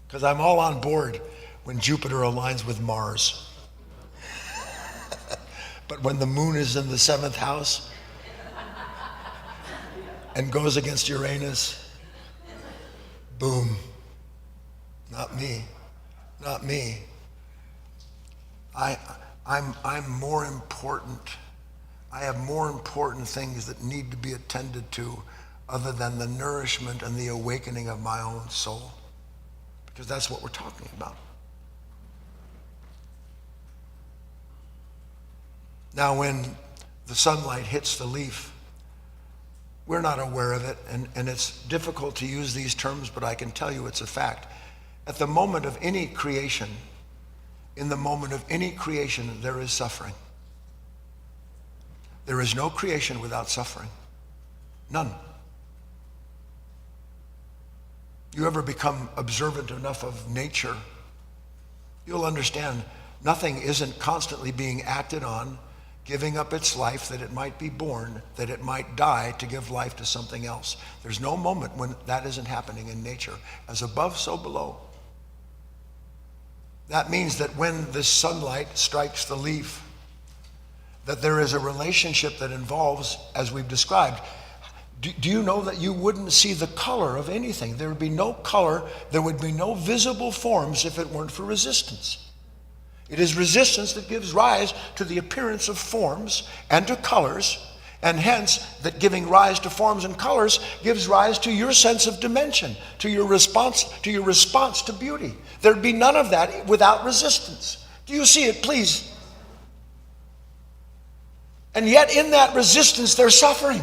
Because I'm all on board when Jupiter aligns with Mars. But when the moon is in the 7th house and goes against Uranus, boom. Not me. Not me. I'm more important. I have more important things that need to be attended to other than the nourishment and the awakening of my own soul. Because that's what we're talking about. Now, when the sunlight hits the leaf, we're not aware of it, and it's difficult to use these terms, but I can tell you it's a fact. At the moment of any creation, in the moment of any creation, there is suffering. There is no creation without suffering. None. You ever become observant enough of nature, you'll understand nothing isn't constantly being acted on, giving up its life that it might be born, that it might die to give life to something else. There's no moment when that isn't happening in nature. As above, so below. That means that when this sunlight strikes the leaf, that there is a relationship that involves, as we've described. Do you know that you wouldn't see the color of anything? There would be no color, there would be no visible forms if it weren't for resistance. It is resistance that gives rise to the appearance of forms and to colors, and hence that giving rise to forms and colors gives rise to your sense of dimension, to your response to beauty. There'd be none of that without resistance. Do you see it, please? And yet in that resistance there's suffering.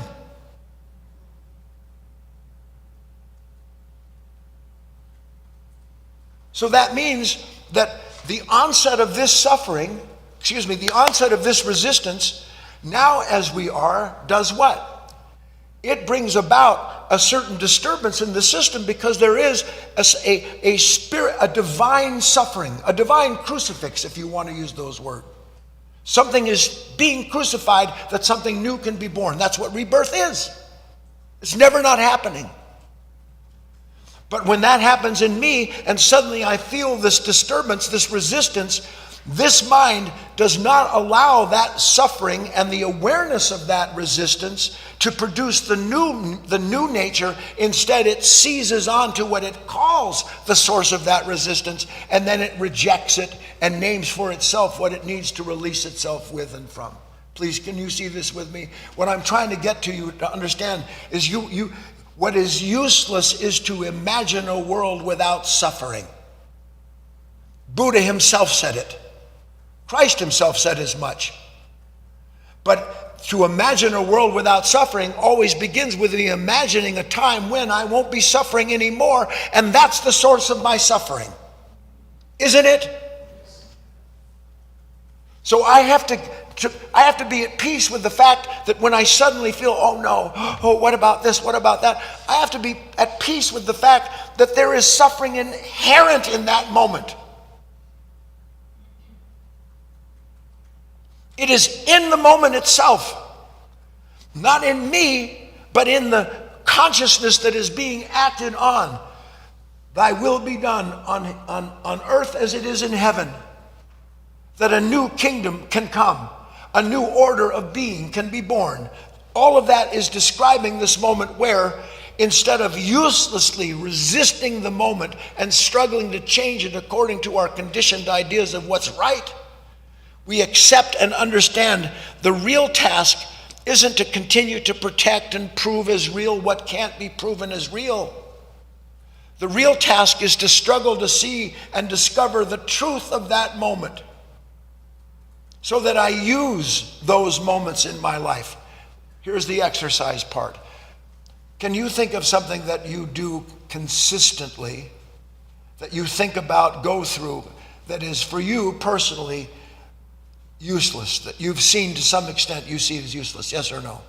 So that means that the onset of this suffering, the onset of this resistance, now as we are, does what? It brings about a certain disturbance in the system because there is a spirit, a divine suffering, a divine crucifix, if you want to use those words. Something is being crucified that something new can be born. That's what rebirth is. It's never not happening. But when that happens in me and suddenly I feel this disturbance, this resistance, this mind does not allow that suffering and the awareness of that resistance to produce the new nature. Instead, it seizes onto what it calls the source of that resistance, and then it rejects it and names for itself what it needs to release itself with and from. Please, can you see this with me? What I'm trying to get to you to understand is what is useless is to imagine a world without suffering. Buddha himself said it. Christ himself said as much. But to imagine a world without suffering always begins with me imagining a time when I won't be suffering anymore, and that's the source of my suffering. Isn't it? So I have to be at peace with the fact that when I suddenly feel, what about this, what about that? I have to be at peace with the fact that there is suffering inherent in that moment. It is in the moment itself, not in me, but in the consciousness that is being acted on. Thy will be done on earth as it is in heaven. That a new kingdom can come, a new order of being can be born. All of that is describing this moment where, instead of uselessly resisting the moment and struggling to change it according to our conditioned ideas of what's right, we accept and understand the real task isn't to continue to protect and prove as real what can't be proven as real. The real task is to struggle to see and discover the truth of that moment so that I use those moments in my life. Here's the exercise part. Can you think of something that you do consistently, that you think about, go through, that is for you personally useless, that you've seen to some extent you see it as useless? Yes or no?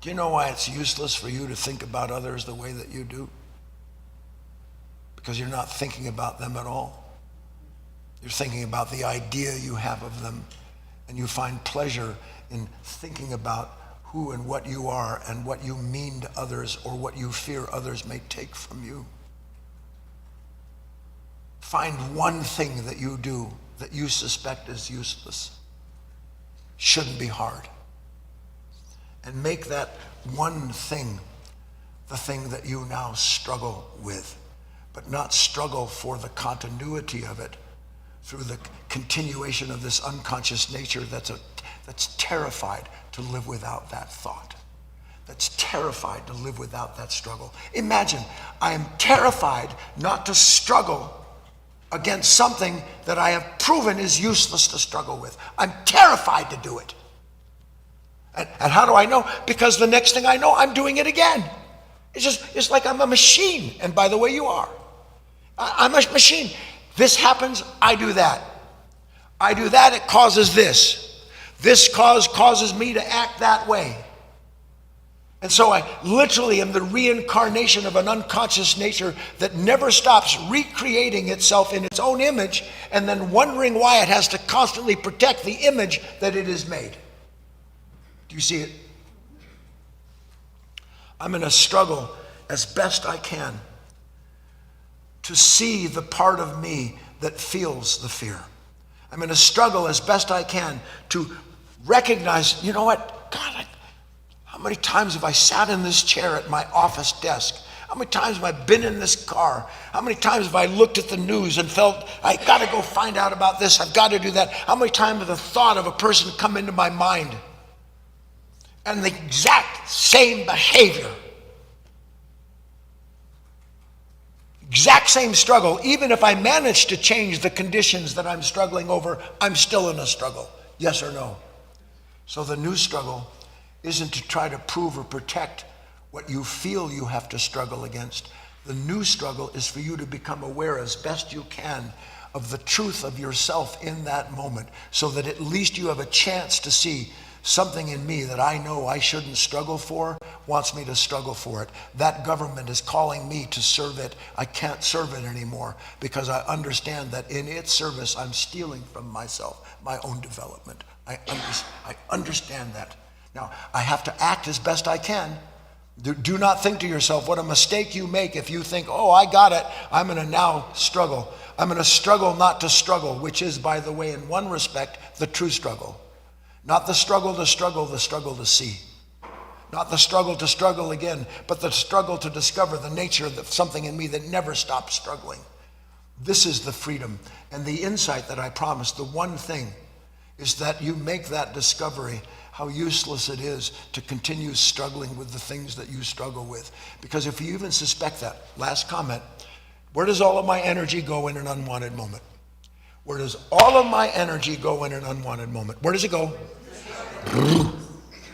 Do you know why it's useless for you to think about others the way that you do? Because you're not thinking about them at all. You're thinking about the idea you have of them, and you find pleasure in thinking about who and what you are and what you mean to others or what you fear others may take from you. Find one thing that you do that you suspect is useless. Shouldn't be hard. And make that one thing the thing that you now struggle with, but not struggle for the continuity of it through the continuation of this unconscious nature that's terrified to live without that thought, that's terrified to live without that struggle. Imagine, I am terrified not to struggle against something that I have proven is useless to struggle with. I'm terrified to do it. And how do I know? Because the next thing I know, I'm doing it again. It's like I'm a machine. And by the way, you are. I'm a machine. This happens, I do that. I do that, it causes this. This causes me to act that way. And so I literally am the reincarnation of an unconscious nature that never stops recreating itself in its own image and then wondering why it has to constantly protect the image that it has made. Do you see it? I'm in a struggle as best I can to see the part of me that feels the fear. I'm in a struggle as best I can to recognize, you know what, God, how many times have I sat in this chair at my office desk? How many times have I been in this car? How many times have I looked at the news and felt, I gotta go find out about this, I've gotta do that? How many times have the thought of a person come into my mind? And the exact same behavior. Exact same struggle. Even if I manage to change the conditions that I'm struggling over, I'm still in a struggle. Yes or no? So the new struggle isn't to try to prove or protect what you feel you have to struggle against. The new struggle is for you to become aware as best you can of the truth of yourself in that moment, so that at least you have a chance to see something in me that I know I shouldn't struggle for wants me to struggle for it. That government is calling me to serve it. I can't serve it anymore because I understand that in its service I'm stealing from myself, my own development. I understand that. Now, I have to act as best I can. Do not think to yourself what a mistake you make if you think, oh, I got it, I'm going to now struggle. I'm going to struggle not to struggle, which is, by the way, in one respect, the true struggle. Not the struggle to struggle, the struggle to see. Not the struggle to struggle again, but the struggle to discover the nature of something in me that never stops struggling. This is the freedom and the insight that I promised. The one thing is that you make that discovery, how useless it is to continue struggling with the things that you struggle with. Because if you even suspect that, last comment, where does all of my energy go in an unwanted moment? Where does all of my energy go in an unwanted moment? Where does it go?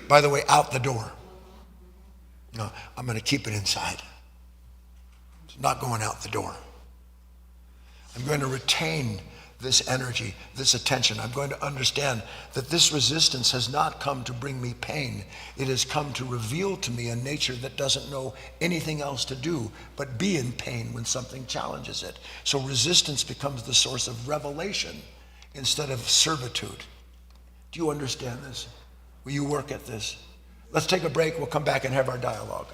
By the way, out the door. No, I'm going to keep it inside. It's not going out the door. I'm going to retain this energy, this attention. I'm going to understand that this resistance has not come to bring me pain. It has come to reveal to me a nature that doesn't know anything else to do but be in pain when something challenges it. So resistance becomes the source of revelation instead of servitude. Do you understand this? Will you work at this? Let's take a break. We'll come back and have our dialogue.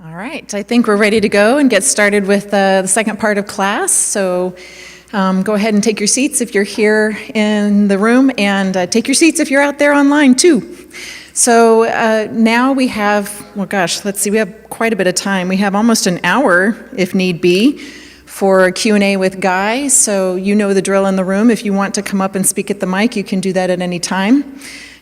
All right, I think we're ready to go and get started with the second part of class. So go ahead and take your seats if you're here in the room, and take your seats if you're out there online too. So now we have, well gosh, let's see, we have quite a bit of time. We have almost an hour, if need be, for a Q&A with Guy. So you know the drill in the room. If you want to come up and speak at the mic, you can do that at any time.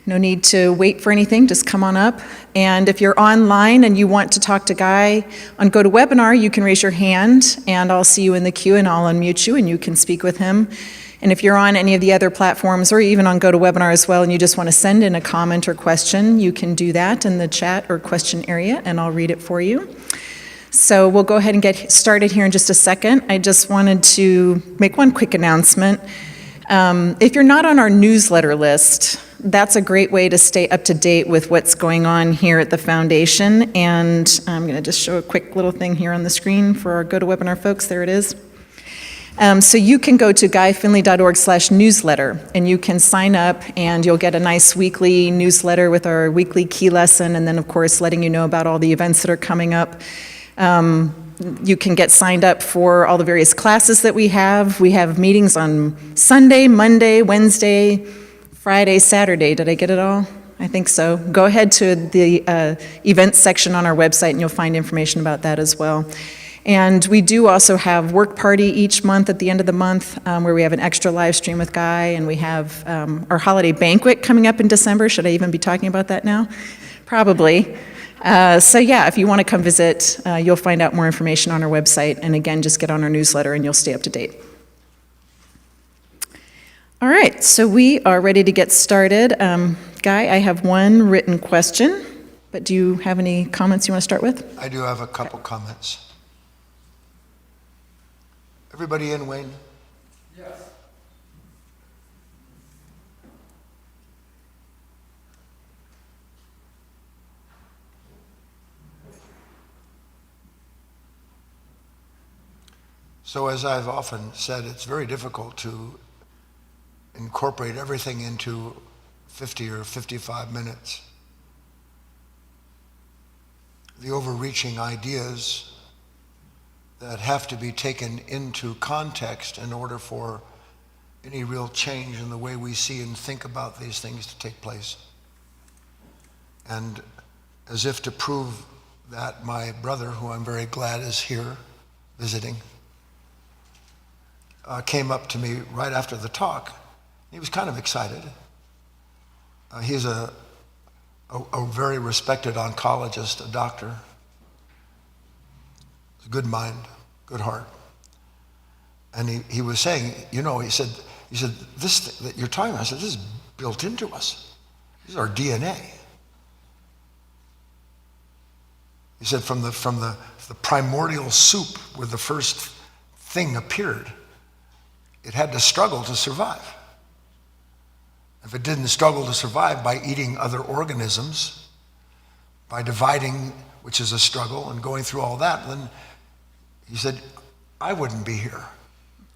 No need to wait for anything, just come on up. And if you're online and you want to talk to Guy on GoToWebinar, you can raise your hand and I'll see you in the queue and I'll unmute you and you can speak with him. And if you're on any of the other platforms or even on GoToWebinar as well and you just want to send in a comment or question, you can do that in the chat or question area and I'll read it for you. So we'll go ahead and get started here in just a second. I just wanted to make one quick announcement. If you're not on our newsletter list, that's a great way to stay up to date with what's going on here at the foundation. And I'm going to just show a quick little thing here on the screen for our GoToWebinar folks. There it is. So you can go to guyfinley.org/newsletter and you can sign up and you'll get a nice weekly newsletter with our weekly key lesson and then of course letting you know about all the events that are coming up. You can get signed up for all the various classes that we have. We have meetings on Sunday, Monday, Wednesday, Friday, Saturday. Did I get it all? I think so. Go ahead to the events section on our website and you'll find information about that as well. And we do also have work party each month at the end of the month where we have an extra live stream with Guy, and we have our holiday banquet coming up in December. Should I even be talking about that now? Probably. So yeah, if you want to come visit, you'll find out more information on our website. And again, just get on our newsletter and you'll stay up to date. All right, so we are ready to get started. Guy, I have one written question, but do you have any comments you want to start with? I do have a couple comments. Everybody in, Wayne? Yes. So as I've often said, it's very difficult to incorporate everything into 50 or 55 minutes. The overreaching ideas that have to be taken into context in order for any real change in the way we see and think about these things to take place. And as if to prove that, my brother, who I'm very glad is here visiting, came up to me right after the talk. He was kind of excited. He's a very respected oncologist, a doctor. A good mind, good heart. And he was saying, you know, he said, this that you're talking about, I said, this is built into us. This is our DNA. He said from the primordial soup where the first thing appeared, it had to struggle to survive. If it didn't struggle to survive by eating other organisms, by dividing, which is a struggle, and going through all that, then he said, I wouldn't be here.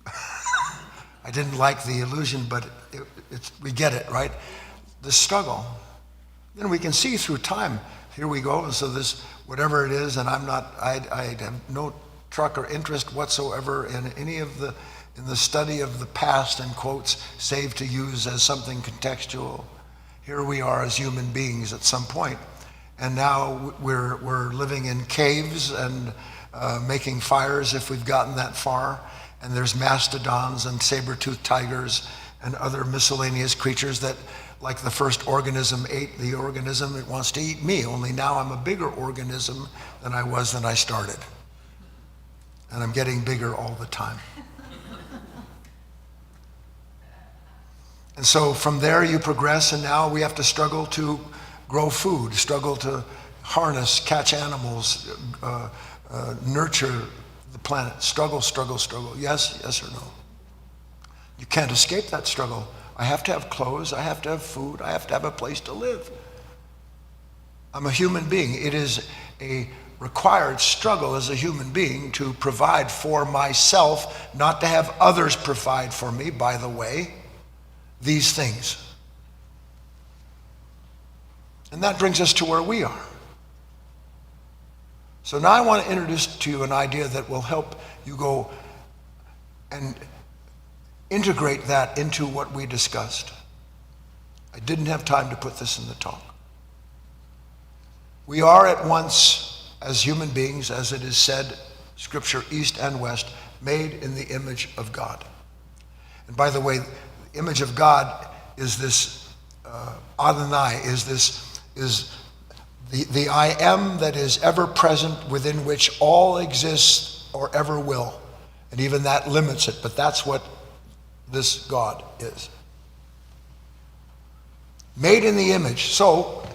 I didn't like the illusion, but we get it, right? The struggle. Then we can see through time, here we go, so this, whatever it is, and I have no truck or interest whatsoever in any of in the study of the past, and quotes, save to use as something contextual. Here we are as human beings at some point, and now we're living in caves and making fires if we've gotten that far, and there's mastodons and saber-toothed tigers and other miscellaneous creatures that, like the first organism ate the organism, it wants to eat me, only now I'm a bigger organism than I was when I started. And I'm getting bigger all the time. And so from there you progress, and now we have to struggle to grow food, struggle to harness, catch animals, nurture the planet. Struggle, struggle, struggle. Yes, yes or no? You can't escape that struggle. I have to have clothes, I have to have food, I have to have a place to live. I'm a human being. It is a required struggle as a human being to provide for myself, not to have others provide for me, by the way, these things. And that brings us to where we are. So now I want to introduce to you an idea that will help you go and integrate that into what we discussed. I didn't have time to put this in the talk. We are at once, as human beings, as it is said, Scripture, east and west, made in the image of God. And by the way, the image of God is this, Adonai, is the I am that is ever present, within which all exists or ever will. And even that limits it, but that's what this God is. Made in the image. So,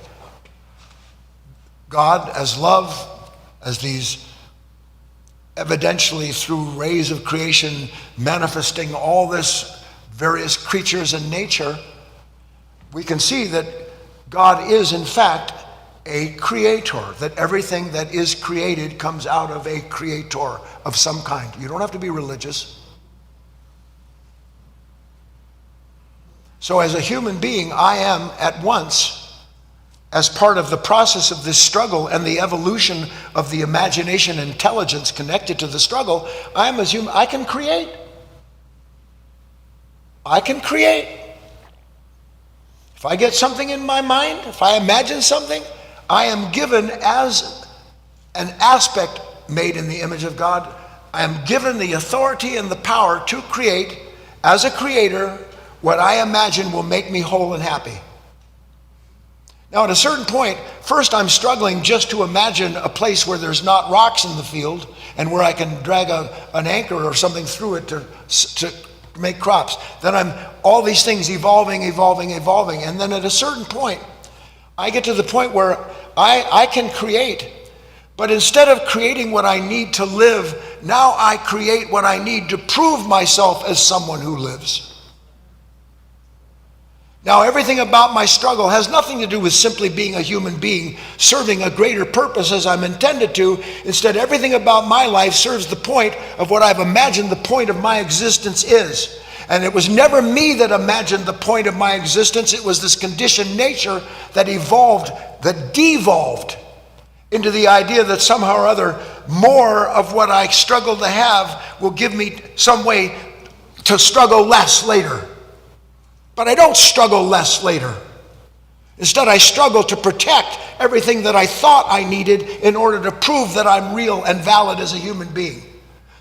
God as love, as these evidentially through rays of creation manifesting all this various creatures and nature, we can see that God is in fact a creator, that everything that is created comes out of a creator of some kind. You don't have to be religious. So as a human being, I am at once, as part of the process of this struggle and the evolution of the imagination and intelligence connected to the struggle, I am as human. I can create. I can create. If I get something in my mind, if I imagine something, I am given as an aspect made in the image of God, I am given the authority and the power to create, as a creator, what I imagine will make me whole and happy. Now, at a certain point, first I'm struggling just to imagine a place where there's not rocks in the field and where I can drag an anchor or something through it to make crops. Then I'm all these things evolving. And then at a certain point, I get to the point where I can create. But instead of creating what I need to live, now I create what I need to prove myself as someone who lives. Now, everything about my struggle has nothing to do with simply being a human being, serving a greater purpose as I'm intended to. Instead, everything about my life serves the point of what I've imagined the point of my existence is. And it was never me that imagined the point of my existence. It was this conditioned nature that evolved, that devolved into the idea that somehow or other more of what I struggle to have will give me some way to struggle less later. But I don't struggle less later. Instead, I struggle to protect everything that I thought I needed in order to prove that I'm real and valid as a human being.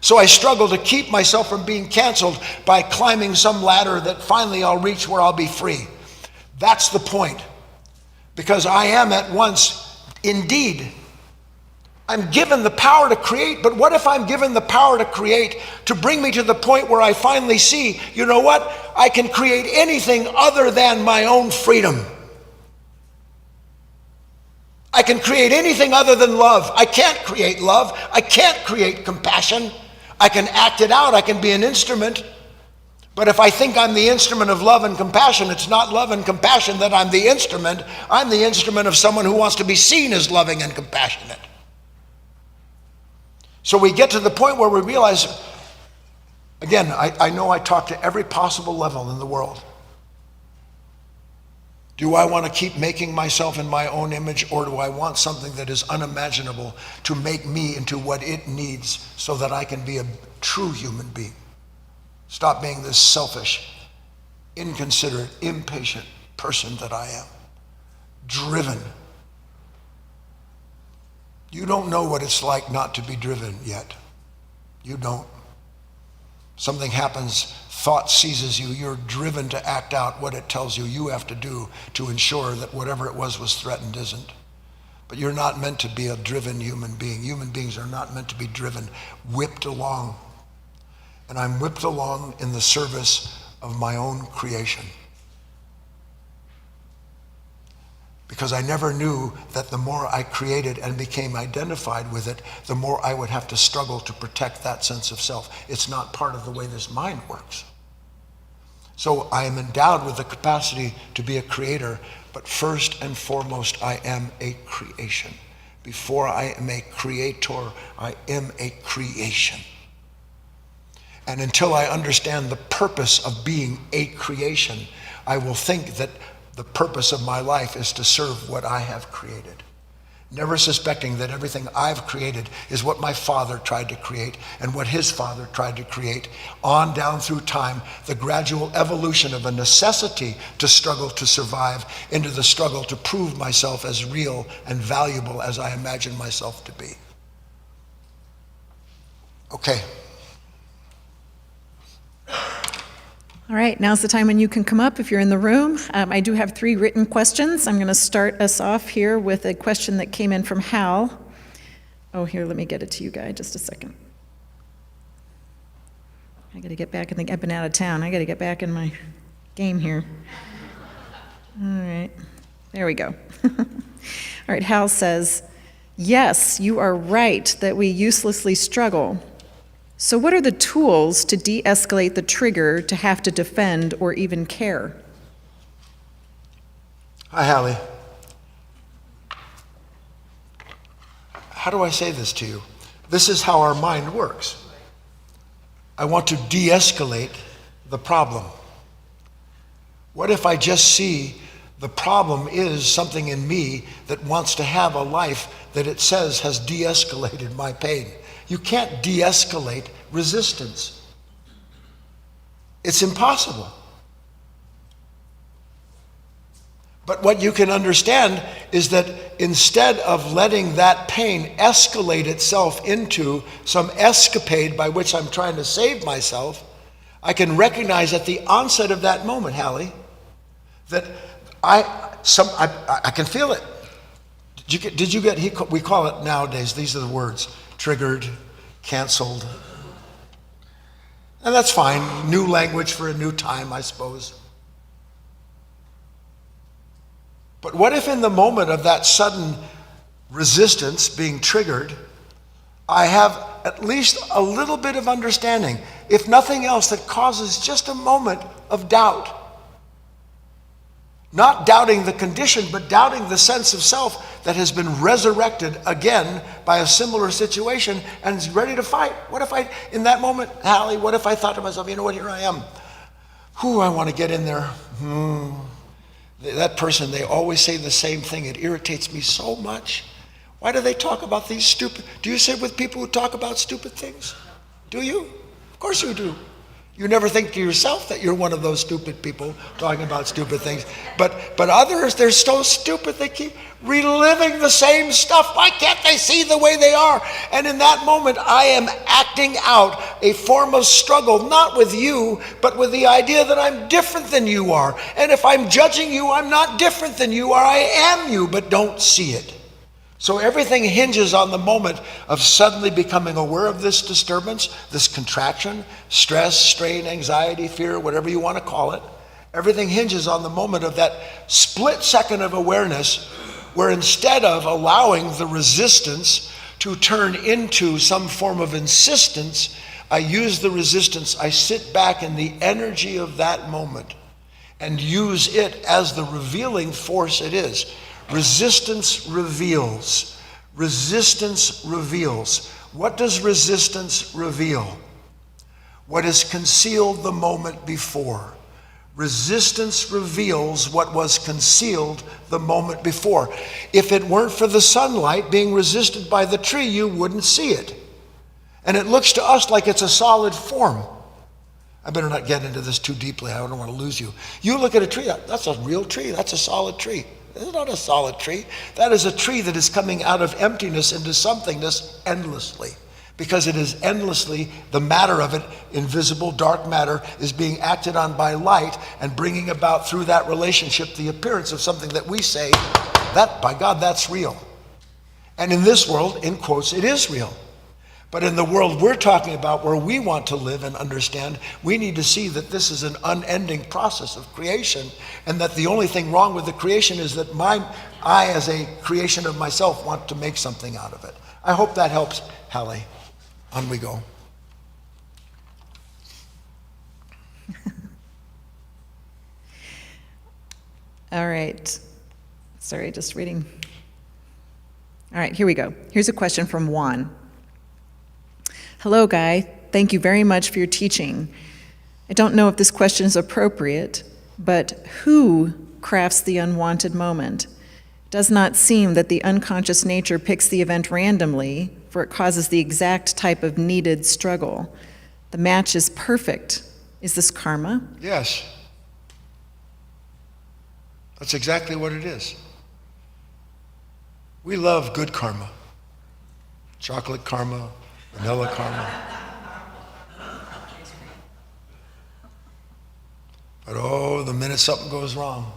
So I struggle to keep myself from being canceled by climbing some ladder that finally I'll reach where I'll be free. That's the point. Because I am at once, indeed, I'm given the power to create, but what if I'm given the power to create to bring me to the point where I finally see, you know what? I can create anything other than my own freedom. I can create anything other than love. I can't create love. I can't create compassion. I can act it out. I can be an instrument. But if I think I'm the instrument of love and compassion, it's not love and compassion that I'm the instrument. I'm the instrument of someone who wants to be seen as loving and compassionate. So we get to the point where we realize, again, I know I talk to every possible level in the world. Do I want to keep making myself in my own image, or do I want something that is unimaginable to make me into what it needs so that I can be a true human being? Stop being this selfish, inconsiderate, impatient person that I am. Driven. You don't know what it's like not to be driven yet. You don't. Something happens, thought seizes you, you're driven to act out what it tells you you have to do to ensure that whatever it was threatened isn't. But you're not meant to be a driven human being. Human beings are not meant to be driven, whipped along. And I'm whipped along in the service of my own creation. Because I never knew that the more I created and became identified with it, the more I would have to struggle to protect that sense of self. It's not part of the way this mind works. So I am endowed with the capacity to be a creator, but first and foremost, I am a creation. Before I am a creator, I am a creation. And until I understand the purpose of being a creation, I will think that the purpose of my life is to serve what I have created. never suspecting that everything I've created is what my father tried to create and what his father tried to create, on down through time, the gradual evolution of a necessity to struggle to survive into the struggle to prove myself as real and valuable as I imagine myself to be. Okay. All right, now's the time when you can come up if you're in the room. I do have 3 written questions. I'm going to start us off here with a question that came in from Hal. Oh, here, let me get it to you, Guy, just a second. I got to get back. I've been out of town. I got to get back in my game here. All right, there we go. All right, Hal says, yes, you are right that we uselessly struggle. So what are the tools to de-escalate the trigger to have to defend or even care? Hi, Hallie. How do I say this to you? This is how our mind works. I want to de-escalate the problem. What if I just see the problem is something in me that wants to have a life that it says has de-escalated my pain? You can't de-escalate resistance. It's impossible. But what you can understand is that instead of letting that pain escalate itself into some escapade by which I'm trying to save myself, I can recognize at the onset of that moment, Hallie, that I can feel it. Did you get, we call it nowadays, these are the words, triggered, canceled. And that's fine, new language for a new time, I suppose. But what if in the moment of that sudden resistance being triggered, I have at least a little bit of understanding, if nothing else, that causes just a moment of doubt. Not doubting the condition, but doubting the sense of self that has been resurrected again by a similar situation and is ready to fight. What if I, in that moment, Hallie, what if I thought to myself, you know what, here I am. I want to get in there. That person, they always say the same thing. It irritates me so much. Why do they talk about these stupid, do you sit with people who talk about stupid things? Do you? Of course you do. You never think to yourself that you're one of those stupid people talking about stupid things. But others, they're so stupid, they keep reliving the same stuff. Why can't they see the way they are? And in that moment, I am acting out a form of struggle, not with you, but with the idea that I'm different than you are. And if I'm judging you, I'm not different than you are. I am you, but don't see it. So everything hinges on the moment of suddenly becoming aware of this disturbance, this contraction, stress, strain, anxiety, fear, whatever you want to call it. Everything hinges on the moment of that split second of awareness where instead of allowing the resistance to turn into some form of insistence, I use the resistance. I sit back in the energy of that moment and use it as the revealing force it is. Resistance reveals. Resistance reveals. What does resistance reveal? What is concealed the moment before. Resistance reveals what was concealed the moment before. If it weren't for the sunlight being resisted by the tree, you wouldn't see it. And it looks to us like it's a solid form. I better not get into this too deeply. I don't want to lose you. You look at a tree, that's a real tree. That's a solid tree. It's not a solid tree. That is a tree that is coming out of emptiness into somethingness endlessly. Because it is endlessly, the matter of it, invisible, dark matter, is being acted on by light and bringing about through that relationship the appearance of something that we say, that, by God, that's real. And in this world, in quotes, it is real. But in the world we're talking about, where we want to live and understand, we need to see that this is an unending process of creation, and that the only thing wrong with the creation is that I, as a creation of myself, want to make something out of it. I hope that helps, Hallie. On we go. All right. Sorry, just reading. All right, here we go. Here's a question from Juan. Hello, Guy. Thank you very much for your teaching. I don't know if this question is appropriate, but who crafts the unwanted moment? It does not seem that the unconscious nature picks the event randomly, for it causes the exact type of needed struggle. The match is perfect. Is this karma? Yes. That's exactly what it is. We love good karma. Chocolate karma, vanilla karma. But oh, the minute something goes wrong,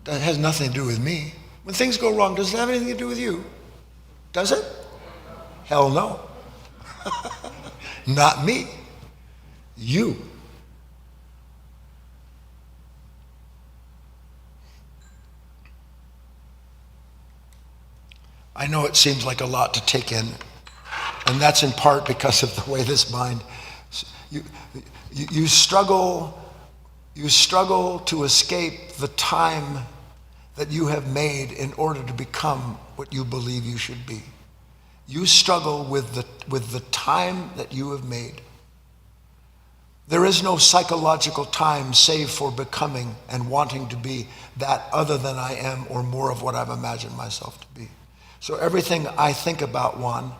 that has nothing to do with me. When things go wrong, does it have anything to do with you? Does it? Hell no. Not me. You. I know it seems like a lot to take in, and that's in part because of the way this mind, you struggle to escape the time that you have made in order to become what you believe you should be. You struggle with the time that you have made. There is no psychological time save for becoming and wanting to be that other than I am or more of what I've imagined myself to be. So everything I think about, Juan,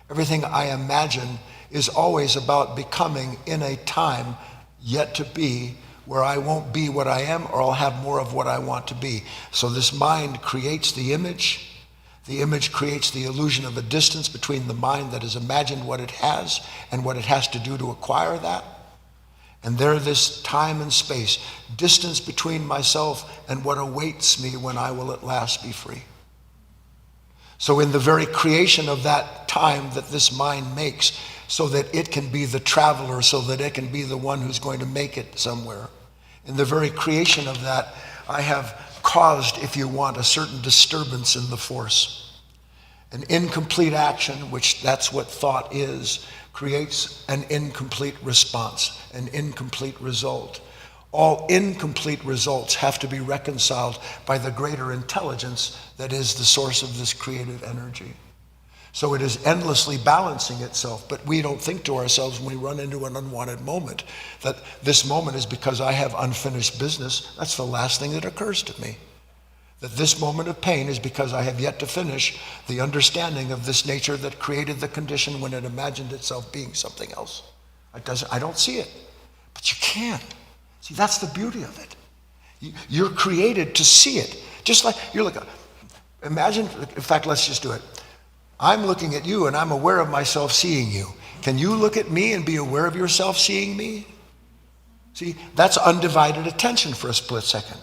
everything I imagine is always about becoming in a time yet to be where I won't be what I am or I'll have more of what I want to be. So this mind creates the image. The image creates the illusion of a distance between the mind that has imagined what it has and what it has to do to acquire that. And there this time and space, distance between myself and what awaits me when I will at last be free. So in the very creation of that time that this mind makes, so that it can be the traveler, so that it can be the one who's going to make it somewhere, in the very creation of that, I have caused, if you want, a certain disturbance in the force. An incomplete action, which that's what thought is, creates an incomplete response, an incomplete result. All incomplete results have to be reconciled by the greater intelligence that is the source of this creative energy. So it is endlessly balancing itself, but we don't think to ourselves when we run into an unwanted moment that this moment is because I have unfinished business. That's the last thing that occurs to me. That this moment of pain is because I have yet to finish the understanding of this nature that created the condition when it imagined itself being something else. I don't see it, but you can. See, that's the beauty of it. You're created to see it. Just like, imagine, in fact, let's just do it. I'm looking at you and I'm aware of myself seeing you. Can you look at me and be aware of yourself seeing me? See, that's undivided attention for a split second.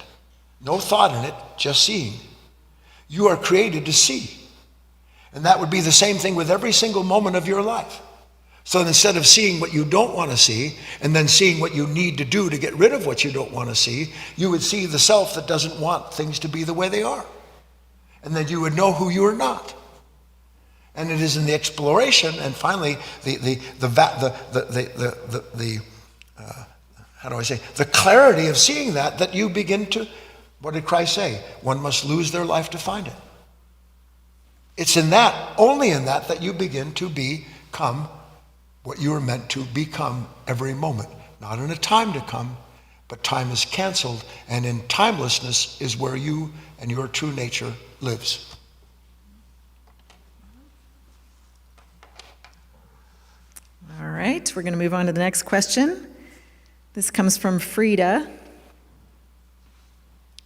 No thought in it, just seeing. You are created to see. And that would be the same thing with every single moment of your life. So instead of seeing what you don't want to see and then seeing what you need to do to get rid of what you don't want to see, you would see the self that doesn't want things to be the way they are. And then you would know who you are not. And it is in the exploration and finally the clarity of seeing that you begin to, what did Christ say? One must lose their life to find it. It's in that, only in that you begin to become what you are meant to become every moment. Not in a time to come, but time is canceled, and in timelessness is where you and your true nature lives. All right, we're going to move on to the next question. This comes from Frida.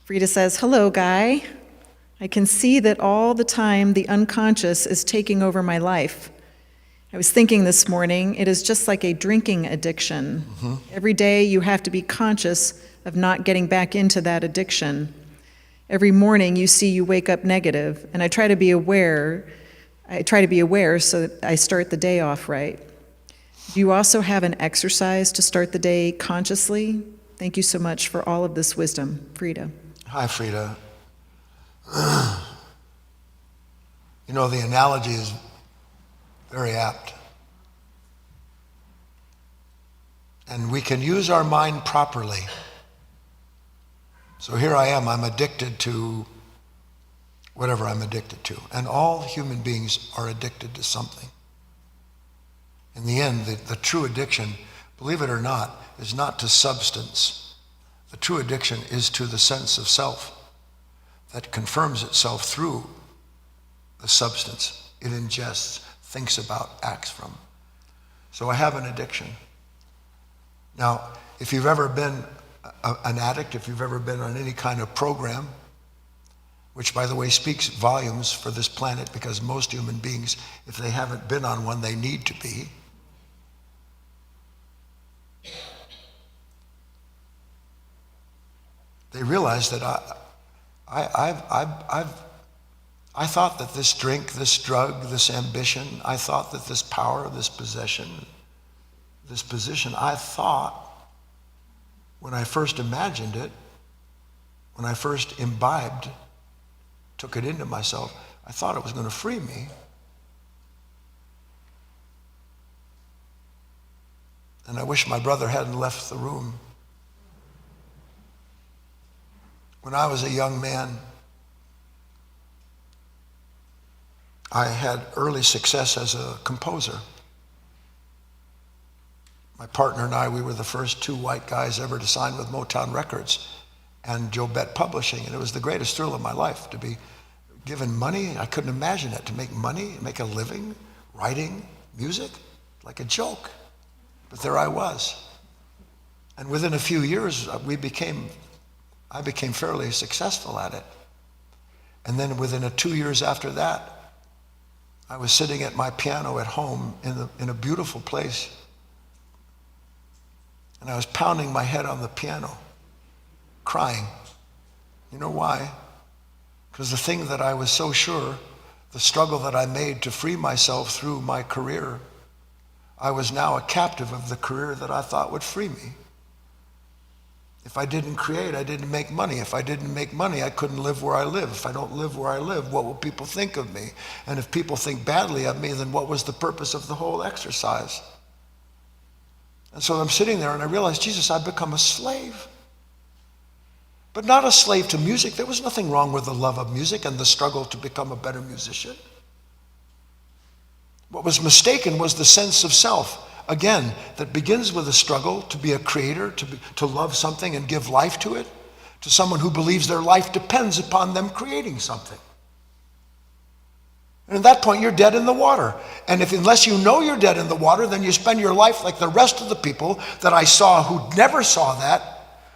Frida says, "Hello, Guy. I can see that all the time the unconscious is taking over my life. I was thinking this morning, it is just like a drinking addiction. Mm-hmm. Every day you have to be conscious of not getting back into that addiction. Every morning you see you wake up negative, and I try to be aware so that I start the day off right. Do you also have an exercise to start the day consciously? Thank you so much for all of this wisdom." Frida. Hi, Frida. The analogy is very apt. And we can use our mind properly. So here I am, I'm addicted to whatever I'm addicted to. And all human beings are addicted to something. In the end, the true addiction, believe it or not, is not to substance. The true addiction is to the sense of self. that confirms itself through the substance it ingests, thinks about, acts from. So I have an addiction. Now, if you've ever been an addict, if you've ever been on any kind of program, which by the way speaks volumes for this planet, because most human beings, if they haven't been on one, they need to be. They realize that I thought that this drink, this drug, this ambition, I thought that this power, this possession, this position, I thought when I first imagined it, when I first imbibed, took it into myself, I thought it was going to free me. And I wish my brother hadn't left the room. When I was a young man, I had early success as a composer. My partner and I, we were the first two white guys ever to sign with Motown Records and Joe Bett Publishing, and it was the greatest thrill of my life to be given money. I couldn't imagine it, to make money, make a living, writing music, like a joke. But there I was. And within a few years, I became fairly successful at it. And then within 2 years after that, I was sitting at my piano at home in a beautiful place, and I was pounding my head on the piano, crying. You know why? Because the thing that I was so sure, the struggle that I made to free myself through my career, I was now a captive of the career that I thought would free me. If I didn't create, I didn't make money. If I didn't make money, I couldn't live where I live. If I don't live where I live, what will people think of me? And if people think badly of me, then what was the purpose of the whole exercise? And so I'm sitting there and I realized, Jesus, I've become a slave. But not a slave to music. There was nothing wrong with the love of music and the struggle to become a better musician. What was mistaken was the sense of self, again, that begins with a struggle to be a creator, to love something and give life to it, to someone who believes their life depends upon them creating something. And at that point, you're dead in the water. And unless you know you're dead in the water, then you spend your life like the rest of the people that I saw who never saw that,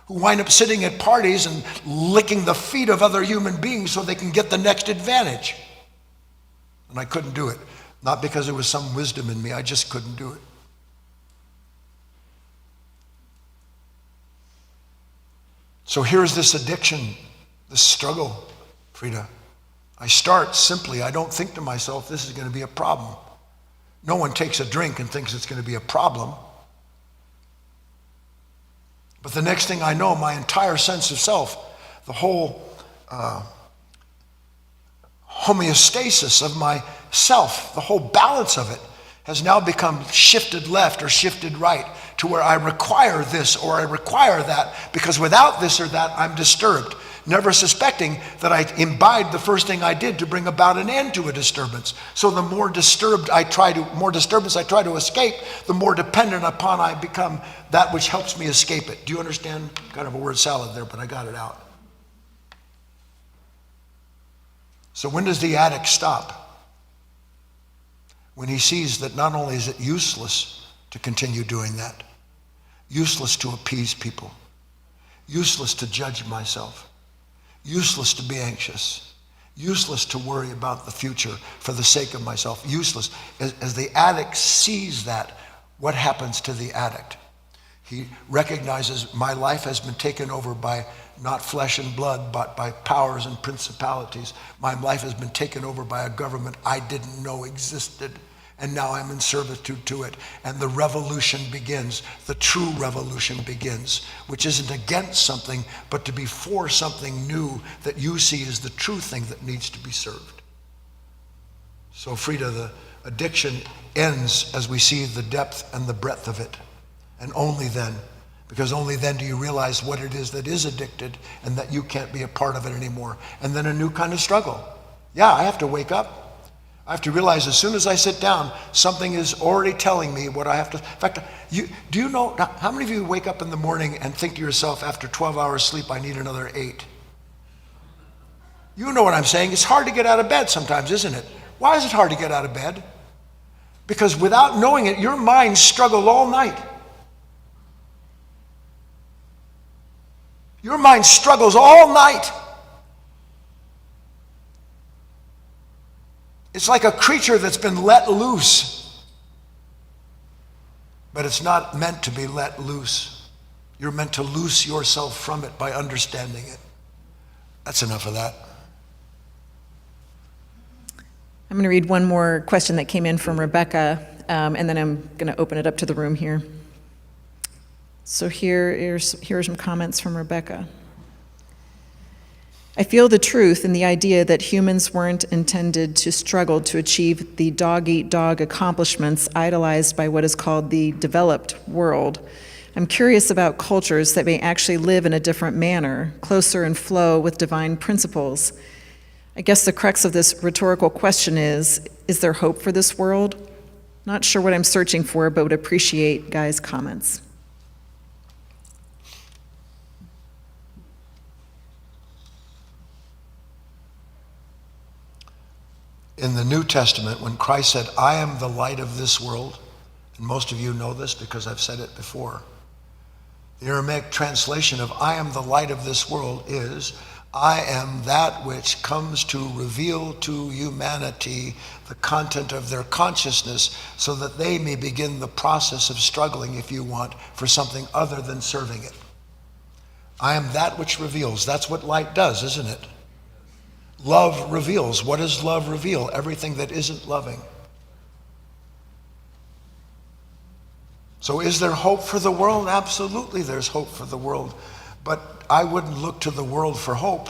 who wind up sitting at parties and licking the feet of other human beings so they can get the next advantage. And I couldn't do it. Not because there was some wisdom in me, I just couldn't do it. So here's this addiction, this struggle, Frida. I start simply, I don't think to myself, this is going to be a problem. No one takes a drink and thinks it's going to be a problem. But the next thing I know, my entire sense of self, the whole homeostasis of myself, the whole balance of it, has now become shifted left or shifted right to where I require this or I require that, because without this or that, I'm disturbed, never suspecting that I imbibed the first thing I did to bring about an end to a disturbance. So the more disturbance I try to escape, the more dependent upon I become that which helps me escape it. Do you understand? Kind of a word salad there, but I got it out. So when does the addict stop? When he sees that not only is it useless to continue doing that, useless to appease people, useless to judge myself, useless to be anxious, useless to worry about the future for the sake of myself, useless. As the addict sees that, what happens to the addict? He recognizes my life has been taken over by not flesh and blood, but by powers and principalities. My life has been taken over by a government I didn't know existed, and now I'm in servitude to it. And the revolution begins, the true revolution begins, which isn't against something, but to be for something new that you see as the true thing that needs to be served. So Frida, the addiction ends as we see the depth and the breadth of it. And only then, because only then do you realize what it is that is addicted and that you can't be a part of it anymore. And then a new kind of struggle. Yeah, I have to wake up. I have to realize as soon as I sit down, something is already telling me what I have to. In fact, do you know, how many of you wake up in the morning and think to yourself, after 12 hours sleep, I need another 8? You know what I'm saying. It's hard to get out of bed sometimes, isn't it? Why is it hard to get out of bed? Because without knowing it, your mind struggled all night. Your mind struggles all night. It's like a creature that's been let loose. But it's not meant to be let loose. You're meant to loose yourself from it by understanding it. That's enough of that. I'm going to read one more question that came in from Rebecca, and then I'm going to open it up to the room here. So here are some comments from Rebecca. I feel the truth in the idea that humans weren't intended to struggle to achieve the dog-eat-dog accomplishments idolized by what is called the developed world. I'm curious about cultures that may actually live in a different manner, closer in flow with divine principles. I guess the crux of this rhetorical question is there hope for this world? Not sure what I'm searching for, but would appreciate Guy's comments. In the New Testament, when Christ said, I am the light of this world, and most of you know this because I've said it before, the Aramaic translation of I am the light of this world is, I am that which comes to reveal to humanity the content of their consciousness so that they may begin the process of struggling, if you want, for something other than serving it. I am that which reveals. That's what light does, isn't it? Love reveals. What does love reveal? Everything that isn't loving. So is there hope for the world? Absolutely there's hope for the world. But I wouldn't look to the world for hope.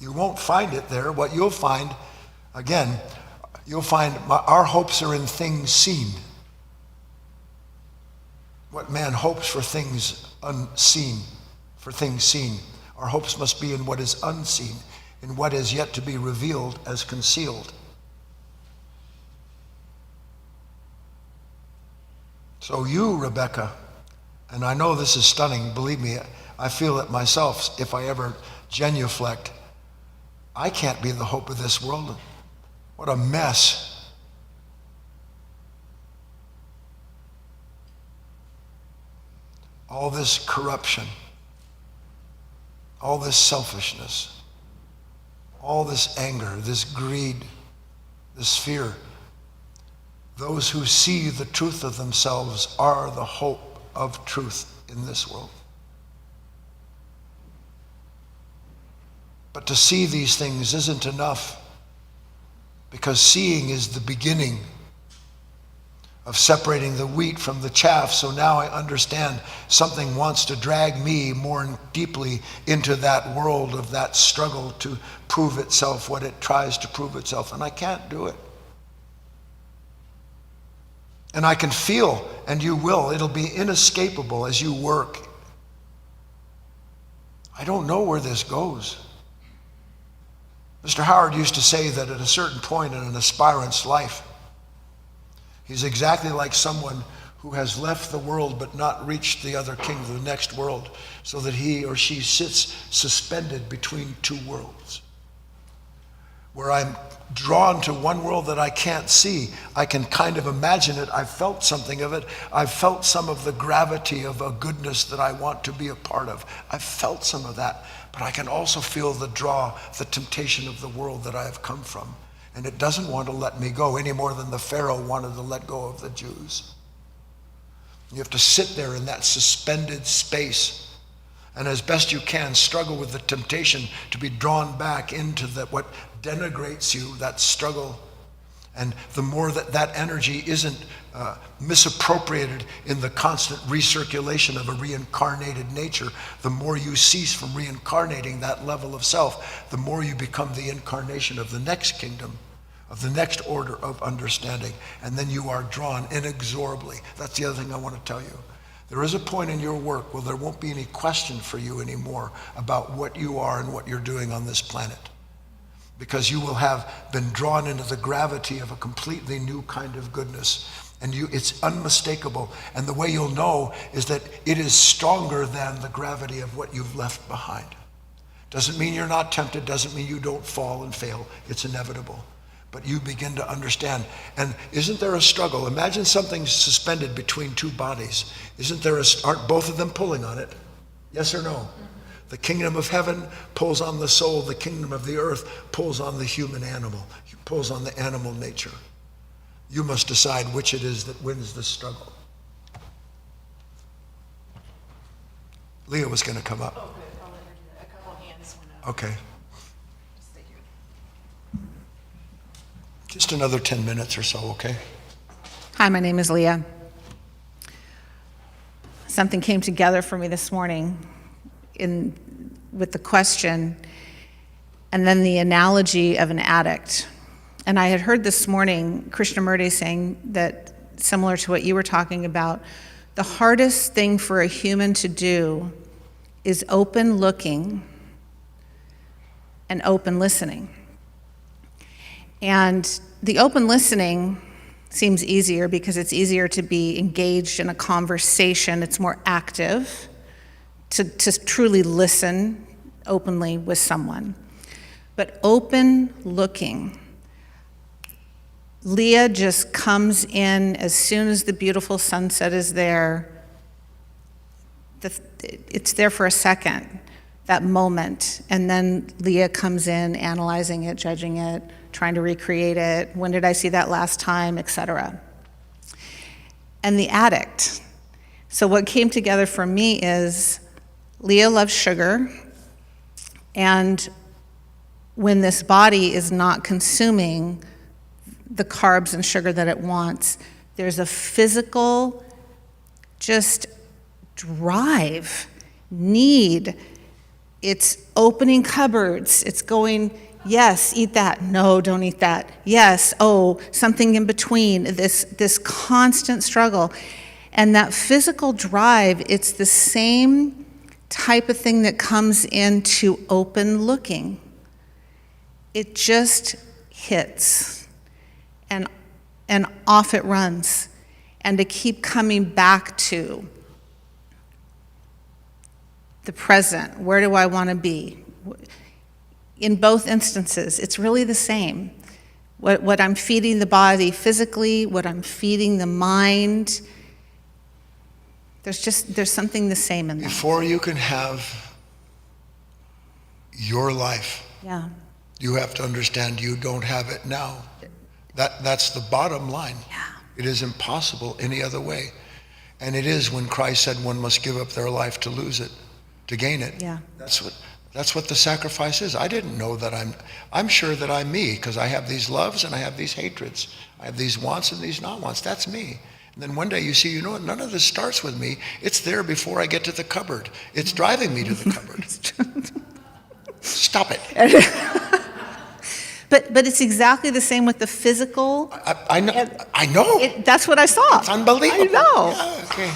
You won't find it there. What you'll find, again, you'll find our hopes are in things seen. What man hopes for things unseen, for things seen. Our hopes must be in what is unseen, in what is yet to be revealed as concealed. So you, Rebecca, and I know this is stunning, believe me, I feel it myself if I ever genuflect. I can't be the hope of this world. What a mess. All this corruption, all this selfishness, all this anger, this greed, this fear. Those who see the truth of themselves are the hope of truth in this world. But to see these things isn't enough, because seeing is the beginning of separating the wheat from the chaff. So now I understand something wants to drag me more deeply into that world of that struggle to prove itself, what it tries to prove itself, and I can't do it. And I can feel, and you will, it'll be inescapable as you work. I don't know where this goes. Mr. Howard used to say that at a certain point in an aspirant's life, he's exactly like someone who has left the world but not reached the other kingdom, the next world, so that he or she sits suspended between two worlds. Where I'm drawn to one world that I can't see. I can kind of imagine it. I've felt something of it. I've felt some of the gravity of a goodness that I want to be a part of. I've felt some of that. But I can also feel the draw, the temptation of the world that I have come from. And it doesn't want to let me go any more than the Pharaoh wanted to let go of the Jews. You have to sit there in that suspended space and as best you can struggle with the temptation to be drawn back into what denigrates you, that struggle. And the more that energy isn't misappropriated in the constant recirculation of a reincarnated nature, the more you cease from reincarnating that level of self, the more you become the incarnation of the next kingdom, of the next order of understanding, and then you are drawn inexorably. That's the other thing I want to tell you. There is a point in your work where there won't be any question for you anymore about what you are and what you're doing on this planet, because you will have been drawn into the gravity of a completely new kind of goodness. And it's unmistakable. And the way you'll know is that it is stronger than the gravity of what you've left behind. Doesn't mean you're not tempted, doesn't mean you don't fall and fail. It's inevitable. But you begin to understand. And isn't there a struggle? Imagine something suspended between two bodies. Aren't both of them pulling on it? Yes or no? The kingdom of heaven pulls on the soul. The kingdom of the earth pulls on the human animal, pulls on the animal nature. You must decide which it is that wins the struggle. Leah was going to come up. Oh, good. I'll let her do that. A couple hands went up. Okay. Just stay here. Just another 10 minutes or so, okay? Hi, my name is Leah. Something came together for me this morning with the question and then the analogy of an addict. And I had heard this morning Krishnamurti saying that, similar to what you were talking about, the hardest thing for a human to do is open looking and open listening. And the open listening seems easier because it's easier to be engaged in a conversation. It's more active to truly listen openly with someone. But open looking, Leah just comes in as soon as the beautiful sunset is there. It's there for a second, that moment, and then Leah comes in analyzing it, judging it, trying to recreate it. When did I see that last time, etc. And the addict. So what came together for me is Leah loves sugar, and when this body is not consuming the carbs and sugar that it wants, there's a physical just drive, need. It's opening cupboards. It's going, yes, eat that. No, don't eat that. Yes, oh, something in between. This constant struggle. And that physical drive, it's the same type of thing that comes into open looking. It just hits, and off it runs. And to keep coming back to the present, where do I want to be? In both instances, it's really the same. What I'm feeding the body physically, what I'm feeding the mind, there's something the same in that. Before you can have your life, Yeah. you have to understand you don't have it now. That's the bottom line. Yeah. It is impossible any other way. And it is when Christ said one must give up their life to lose it, to gain it. Yeah. That's what the sacrifice is. I didn't know that I'm sure that I'm me because I have these loves and I have these hatreds. I have these wants and these not wants. That's me. And then one day you see, you know what, none of this starts with me. It's there before I get to the cupboard. It's driving me to the cupboard. Stop it. But it's exactly the same with the physical. I know. I know. That's what I saw. It's unbelievable. I know. Yeah, okay.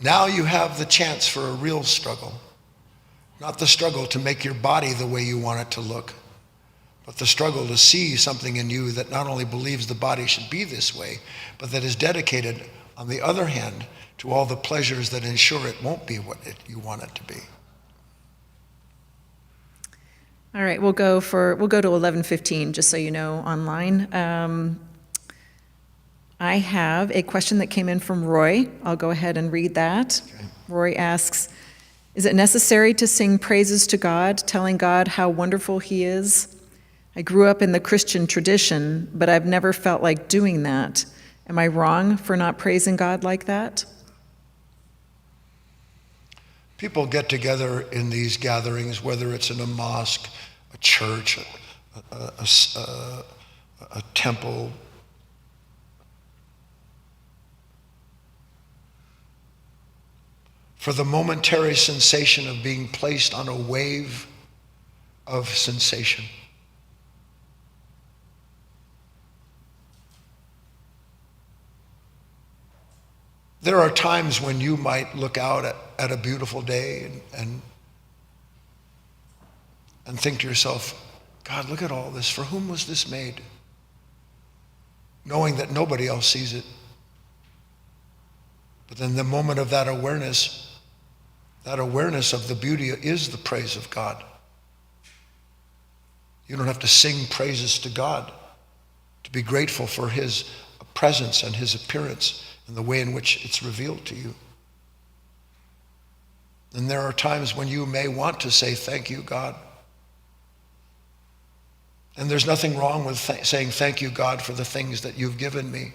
Now you have the chance for a real struggle. Not the struggle to make your body the way you want it to look, but the struggle to see something in you that not only believes the body should be this way, but that is dedicated, on the other hand, to all the pleasures that ensure it won't be what you want it to be. All right, we'll go to 11:15, just so you know, online. I have a question that came in from Roy. I'll go ahead and read that. Okay. Roy asks, is it necessary to sing praises to God, telling God how wonderful He is? I grew up in the Christian tradition, but I've never felt like doing that. Am I wrong for not praising God like that? People get together in these gatherings, whether it's in a mosque, a church, a temple, for the momentary sensation of being placed on a wave of sensation. There are times when you might look out at a beautiful day and think to yourself, God, look at all this. For whom was this made? knowing that nobody else sees it. But then the moment of that awareness of the beauty is the praise of God. You don't have to sing praises to God to be grateful for his presence and his appearance and the way in which it's revealed to you. And there are times when you may want to say, thank you, God. And there's nothing wrong with saying, thank you, God, for the things that you've given me.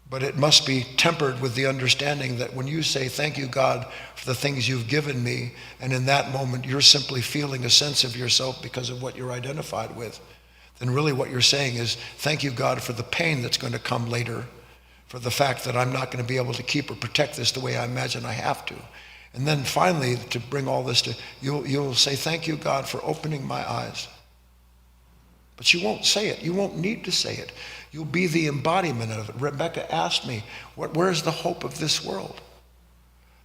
But it must be tempered with the understanding that when you say, thank you, God, for the things you've given me, and in that moment you're simply feeling a sense of yourself because of what you're identified with, then really what you're saying is, thank you, God, for the pain that's going to come later, for the fact that I'm not going to be able to keep or protect this the way I imagine I have to. And then finally, to bring all this to, you'll say, thank you, God, for opening my eyes. But you won't say it. You won't need to say it. You'll be the embodiment of it. Rebecca asked me, where's the hope of this world?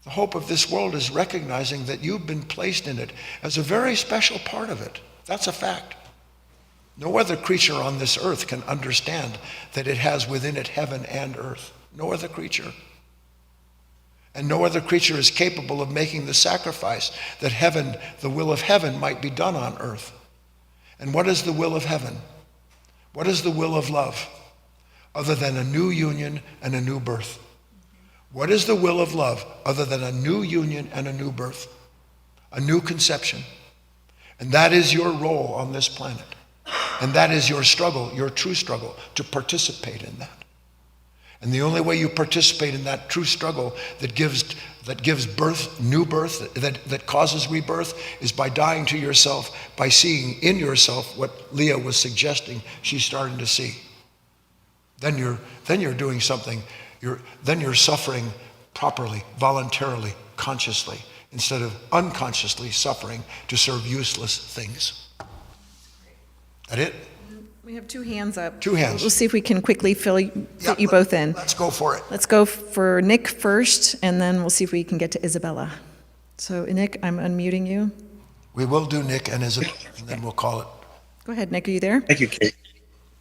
The hope of this world is recognizing that you've been placed in it as a very special part of it. That's a fact. No other creature on this earth can understand that it has within it heaven and earth. No other creature. And no other creature is capable of making the sacrifice that heaven, the will of heaven, might be done on earth. And what is the will of heaven? What is the will of love? Other than a new union and a new birth. What is the will of love other than a new union and a new birth? A new conception. And that is your role on this planet. And that is your struggle, your true struggle, to participate in that. And the only way you participate in that true struggle that gives birth, new birth, that causes rebirth, is by dying to yourself, by seeing in yourself what Leah was suggesting she's starting to see. Then you're doing something. Then you're suffering properly, voluntarily, consciously, instead of unconsciously suffering to serve useless things. That it? We have two hands up. Two hands. We'll see if we can quickly fit you both in. Let's go for it. Let's go for Nick first, and then we'll see if we can get to Isabella. So Nick, I'm unmuting you. We will do Nick and Isabella, and then we'll call it. Go ahead, Nick, are you there? Thank you, Kate.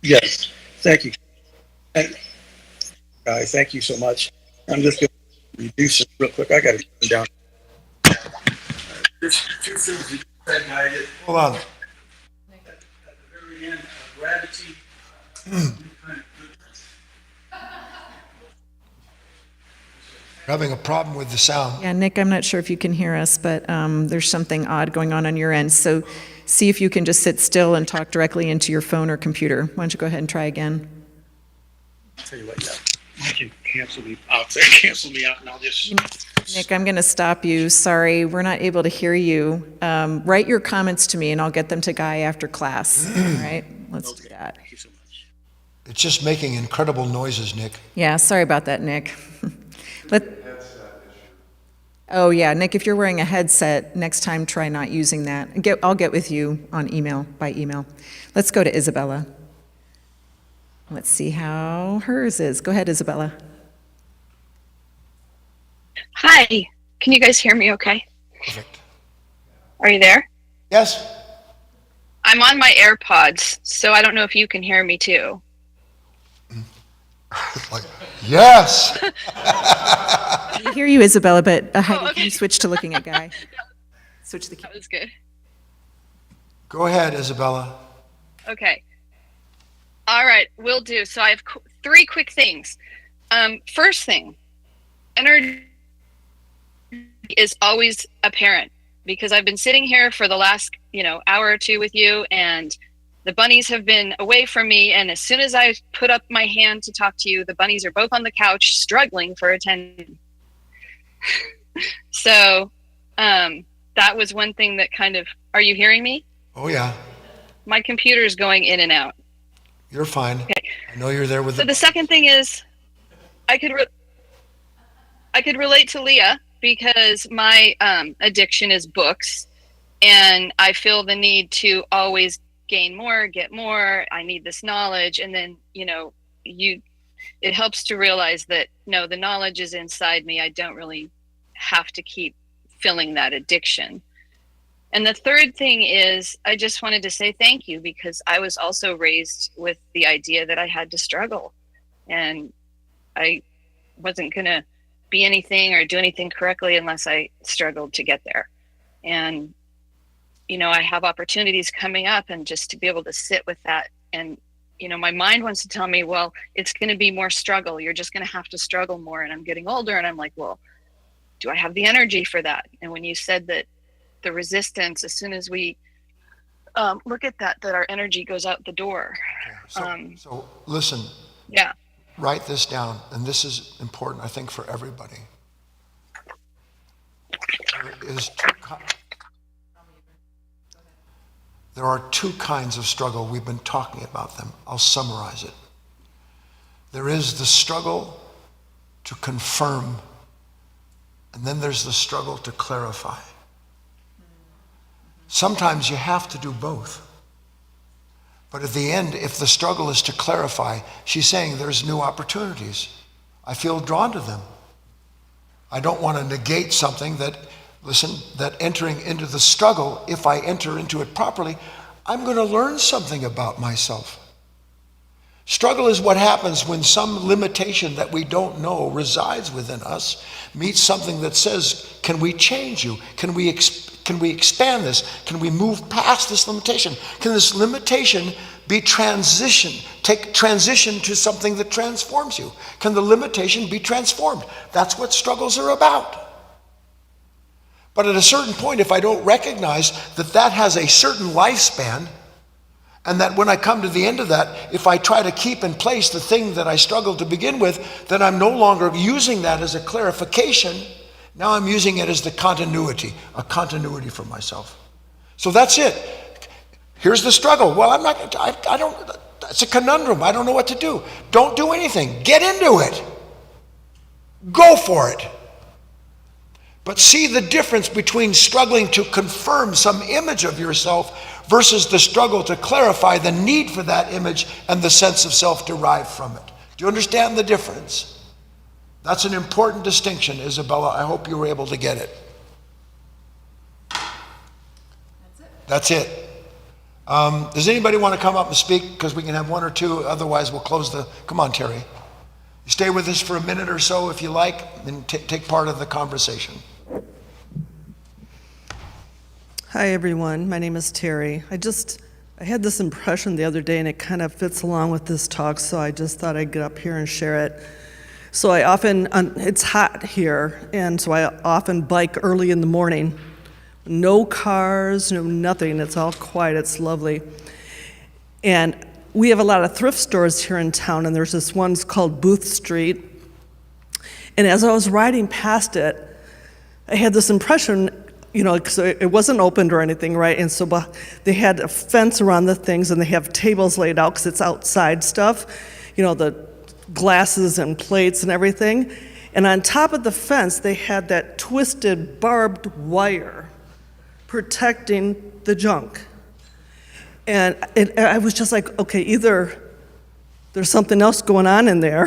Yes, thank you. Guy, thank you so much. I'm just going to reduce it real quick. I got to turn down. There's two things you said, Guy. Hold on. At the very end, gravity. Having a problem with the sound. Yeah, Nick, I'm not sure if you can hear us, but there's something odd going on your end. So see if you can just sit still and talk directly into your phone or computer. Why don't you go ahead and try again? I'll tell you what, yeah. You can cancel me out there. Cancel me out, and I'll just. Nick, I'm going to stop you. Sorry, we're not able to hear you. Write your comments to me, and I'll get them to Guy after class. All right, let's do that. Thank you so much. It's just making incredible noises, Nick. Yeah, sorry about that, Nick. Oh, yeah, Nick, if you're wearing a headset, next time try not using that. I'll get with you on by email. Let's go to Isabella. Let's see how hers is. Go ahead, Isabella. Hi, can you guys hear me okay? Perfect. Are you there? Yes? I'm on my AirPods, so I don't know if you can hear me too. Like, yes! I hear you, Isabella, but Heidi, okay. can you switch to looking at Guy? Switch the That camera. was good. Go ahead, Isabella. Okay. All right, will do. So I have three quick things. First thing, energy is always apparent because I've been sitting here for the last, hour or two with you, and the bunnies have been away from me. And as soon as I put up my hand to talk to you, the bunnies are both on the couch struggling for attention. So that was one thing that are you hearing me? Oh, yeah. My computer's going in and out. You're fine. Okay. I know you're there with So the second thing is, I could relate to Leah because my addiction is books, and I feel the need to always gain more, get more. I need this knowledge, and then it helps to realize that no, the knowledge is inside me. I don't really have to keep filling that addiction. And the third thing is, I just wanted to say thank you, because I was also raised with the idea that I had to struggle, and I wasn't going to be anything or do anything correctly unless I struggled to get there. And, you know, I have opportunities coming up, and just to be able to sit with that. And, you know, my mind wants to tell me, well, it's going to be more struggle. You're just going to have to struggle more. And I'm getting older, and I'm like, well, do I have the energy for that? And when you said that the resistance, as soon as we look at that our energy goes out the door. So listen, Yeah. write this down, and this is important, I think, for everybody. There are two kinds of struggle. We've been talking about them. I'll summarize it. There is the struggle to confirm, and then there's the struggle to clarify. Sometimes you have to do both. But at the end, if the struggle is to clarify, she's saying there's new opportunities. I feel drawn to them. I don't want to negate something that, listen, that entering into the struggle, if I enter into it properly, I'm going to learn something about myself. Struggle is what happens when some limitation that we don't know resides within us meets something that says, can we change you? Can we expand this? Can we move past this limitation? Can this limitation be take transition to something that transforms you? Can the limitation be transformed? That's what struggles are about. But at a certain point, if I don't recognize that that has a certain lifespan, and that when I come to the end of that, if I try to keep in place the thing that I struggled to begin with, then I'm no longer using that as a clarification. Now I'm using it as the continuity, a continuity for myself. So that's it. Here's the struggle. Well, I don't, it's a conundrum. I don't know what to do. Don't do anything. Get into it. Go for it. But see the difference between struggling to confirm some image of yourself versus the struggle to clarify the need for that image and the sense of self derived from it. Do you understand the difference? That's an important distinction, Isabella. I hope you were able to get it. That's it. Does anybody want to come up and speak? Because we can have one or two, otherwise we'll close the... Come on, Terry. You stay with us for a minute or so if you like, and take part of the conversation. Hi, everyone. My name is Terry. I had this impression the other day, and it kind of fits along with this talk, so I just thought I'd get up here and share it. So it's hot here, and so I often bike early in the morning. No cars, no nothing. It's all quiet. It's lovely. And we have a lot of thrift stores here in town, and there's this one called Booth Street. And as I was riding past it, I had this impression, you know, because it wasn't opened or anything, right? And so they had a fence around the things, and they have tables laid out because it's outside stuff, you know, the glasses and plates and everything. And on top of the fence, they had that twisted barbed wire protecting the junk. And I was just like, okay, either there's something else going on in there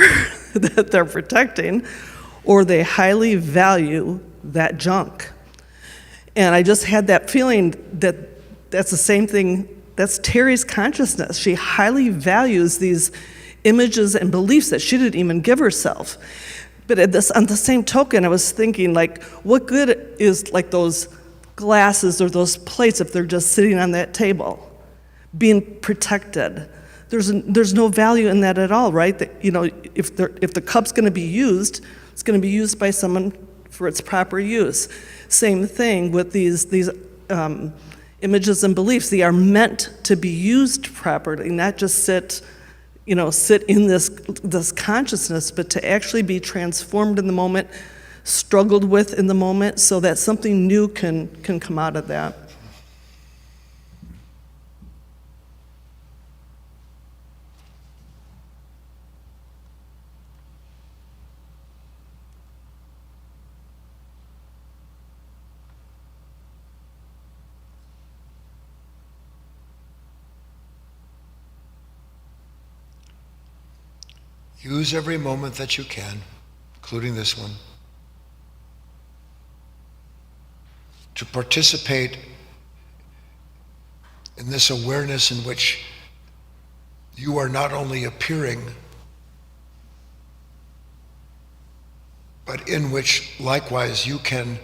that they're protecting, or they highly value that junk. And I just had that feeling that that's the same thing, that's Terry's consciousness. She highly values these images and beliefs that she didn't even give herself. But on the same token, I was thinking, like, what good is like those glasses or those plates if they're just sitting on that table, being protected? There's no value in that at all, right? That, you know, if the cup's going to be used, it's going to be used by someone for its proper use. Same thing with these images and beliefs. They are meant to be used properly, not just sit in this consciousness, but to actually be transformed in the moment, struggled with in the moment, so that something new can come out of that. Use every moment that you can, including this one, to participate in this awareness in which you are not only appearing, but in which likewise you can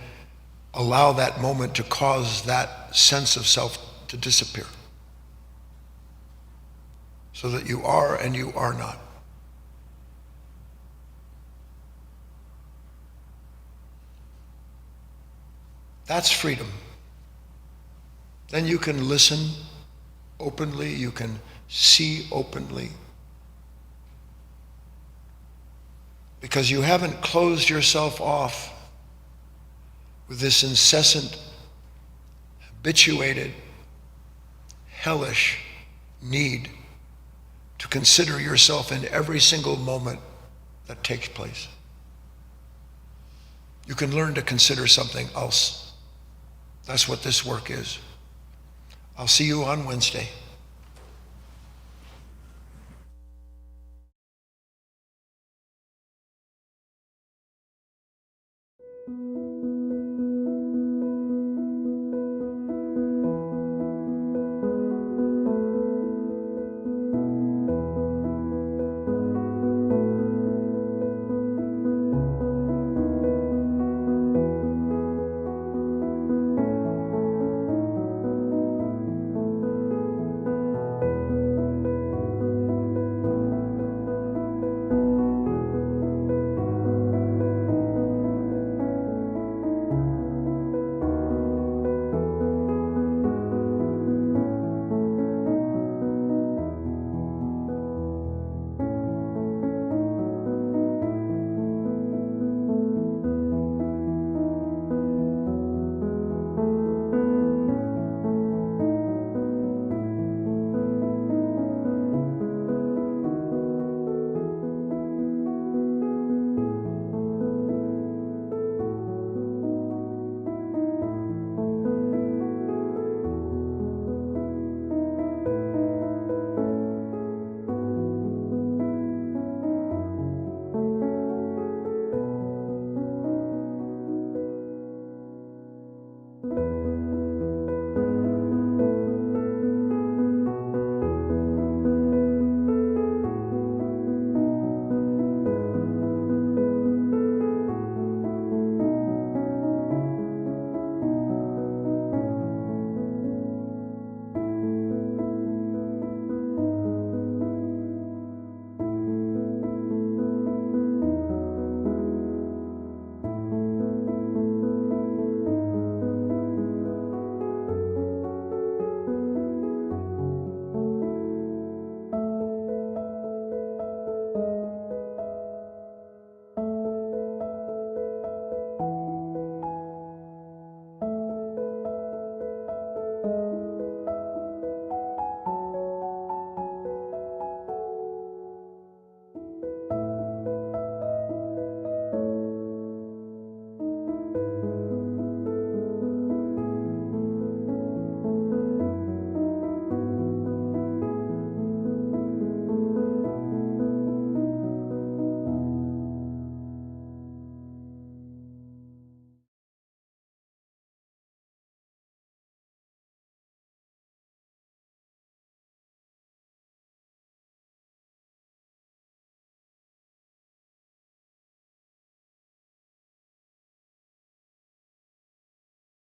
allow that moment to cause that sense of self to disappear. So that you are and you are not. That's freedom. Then you can listen openly, you can see openly. Because you haven't closed yourself off with this incessant, habituated, hellish need to consider yourself in every single moment that takes place. You can learn to consider something else. That's what this work is. I'll see you on Wednesday.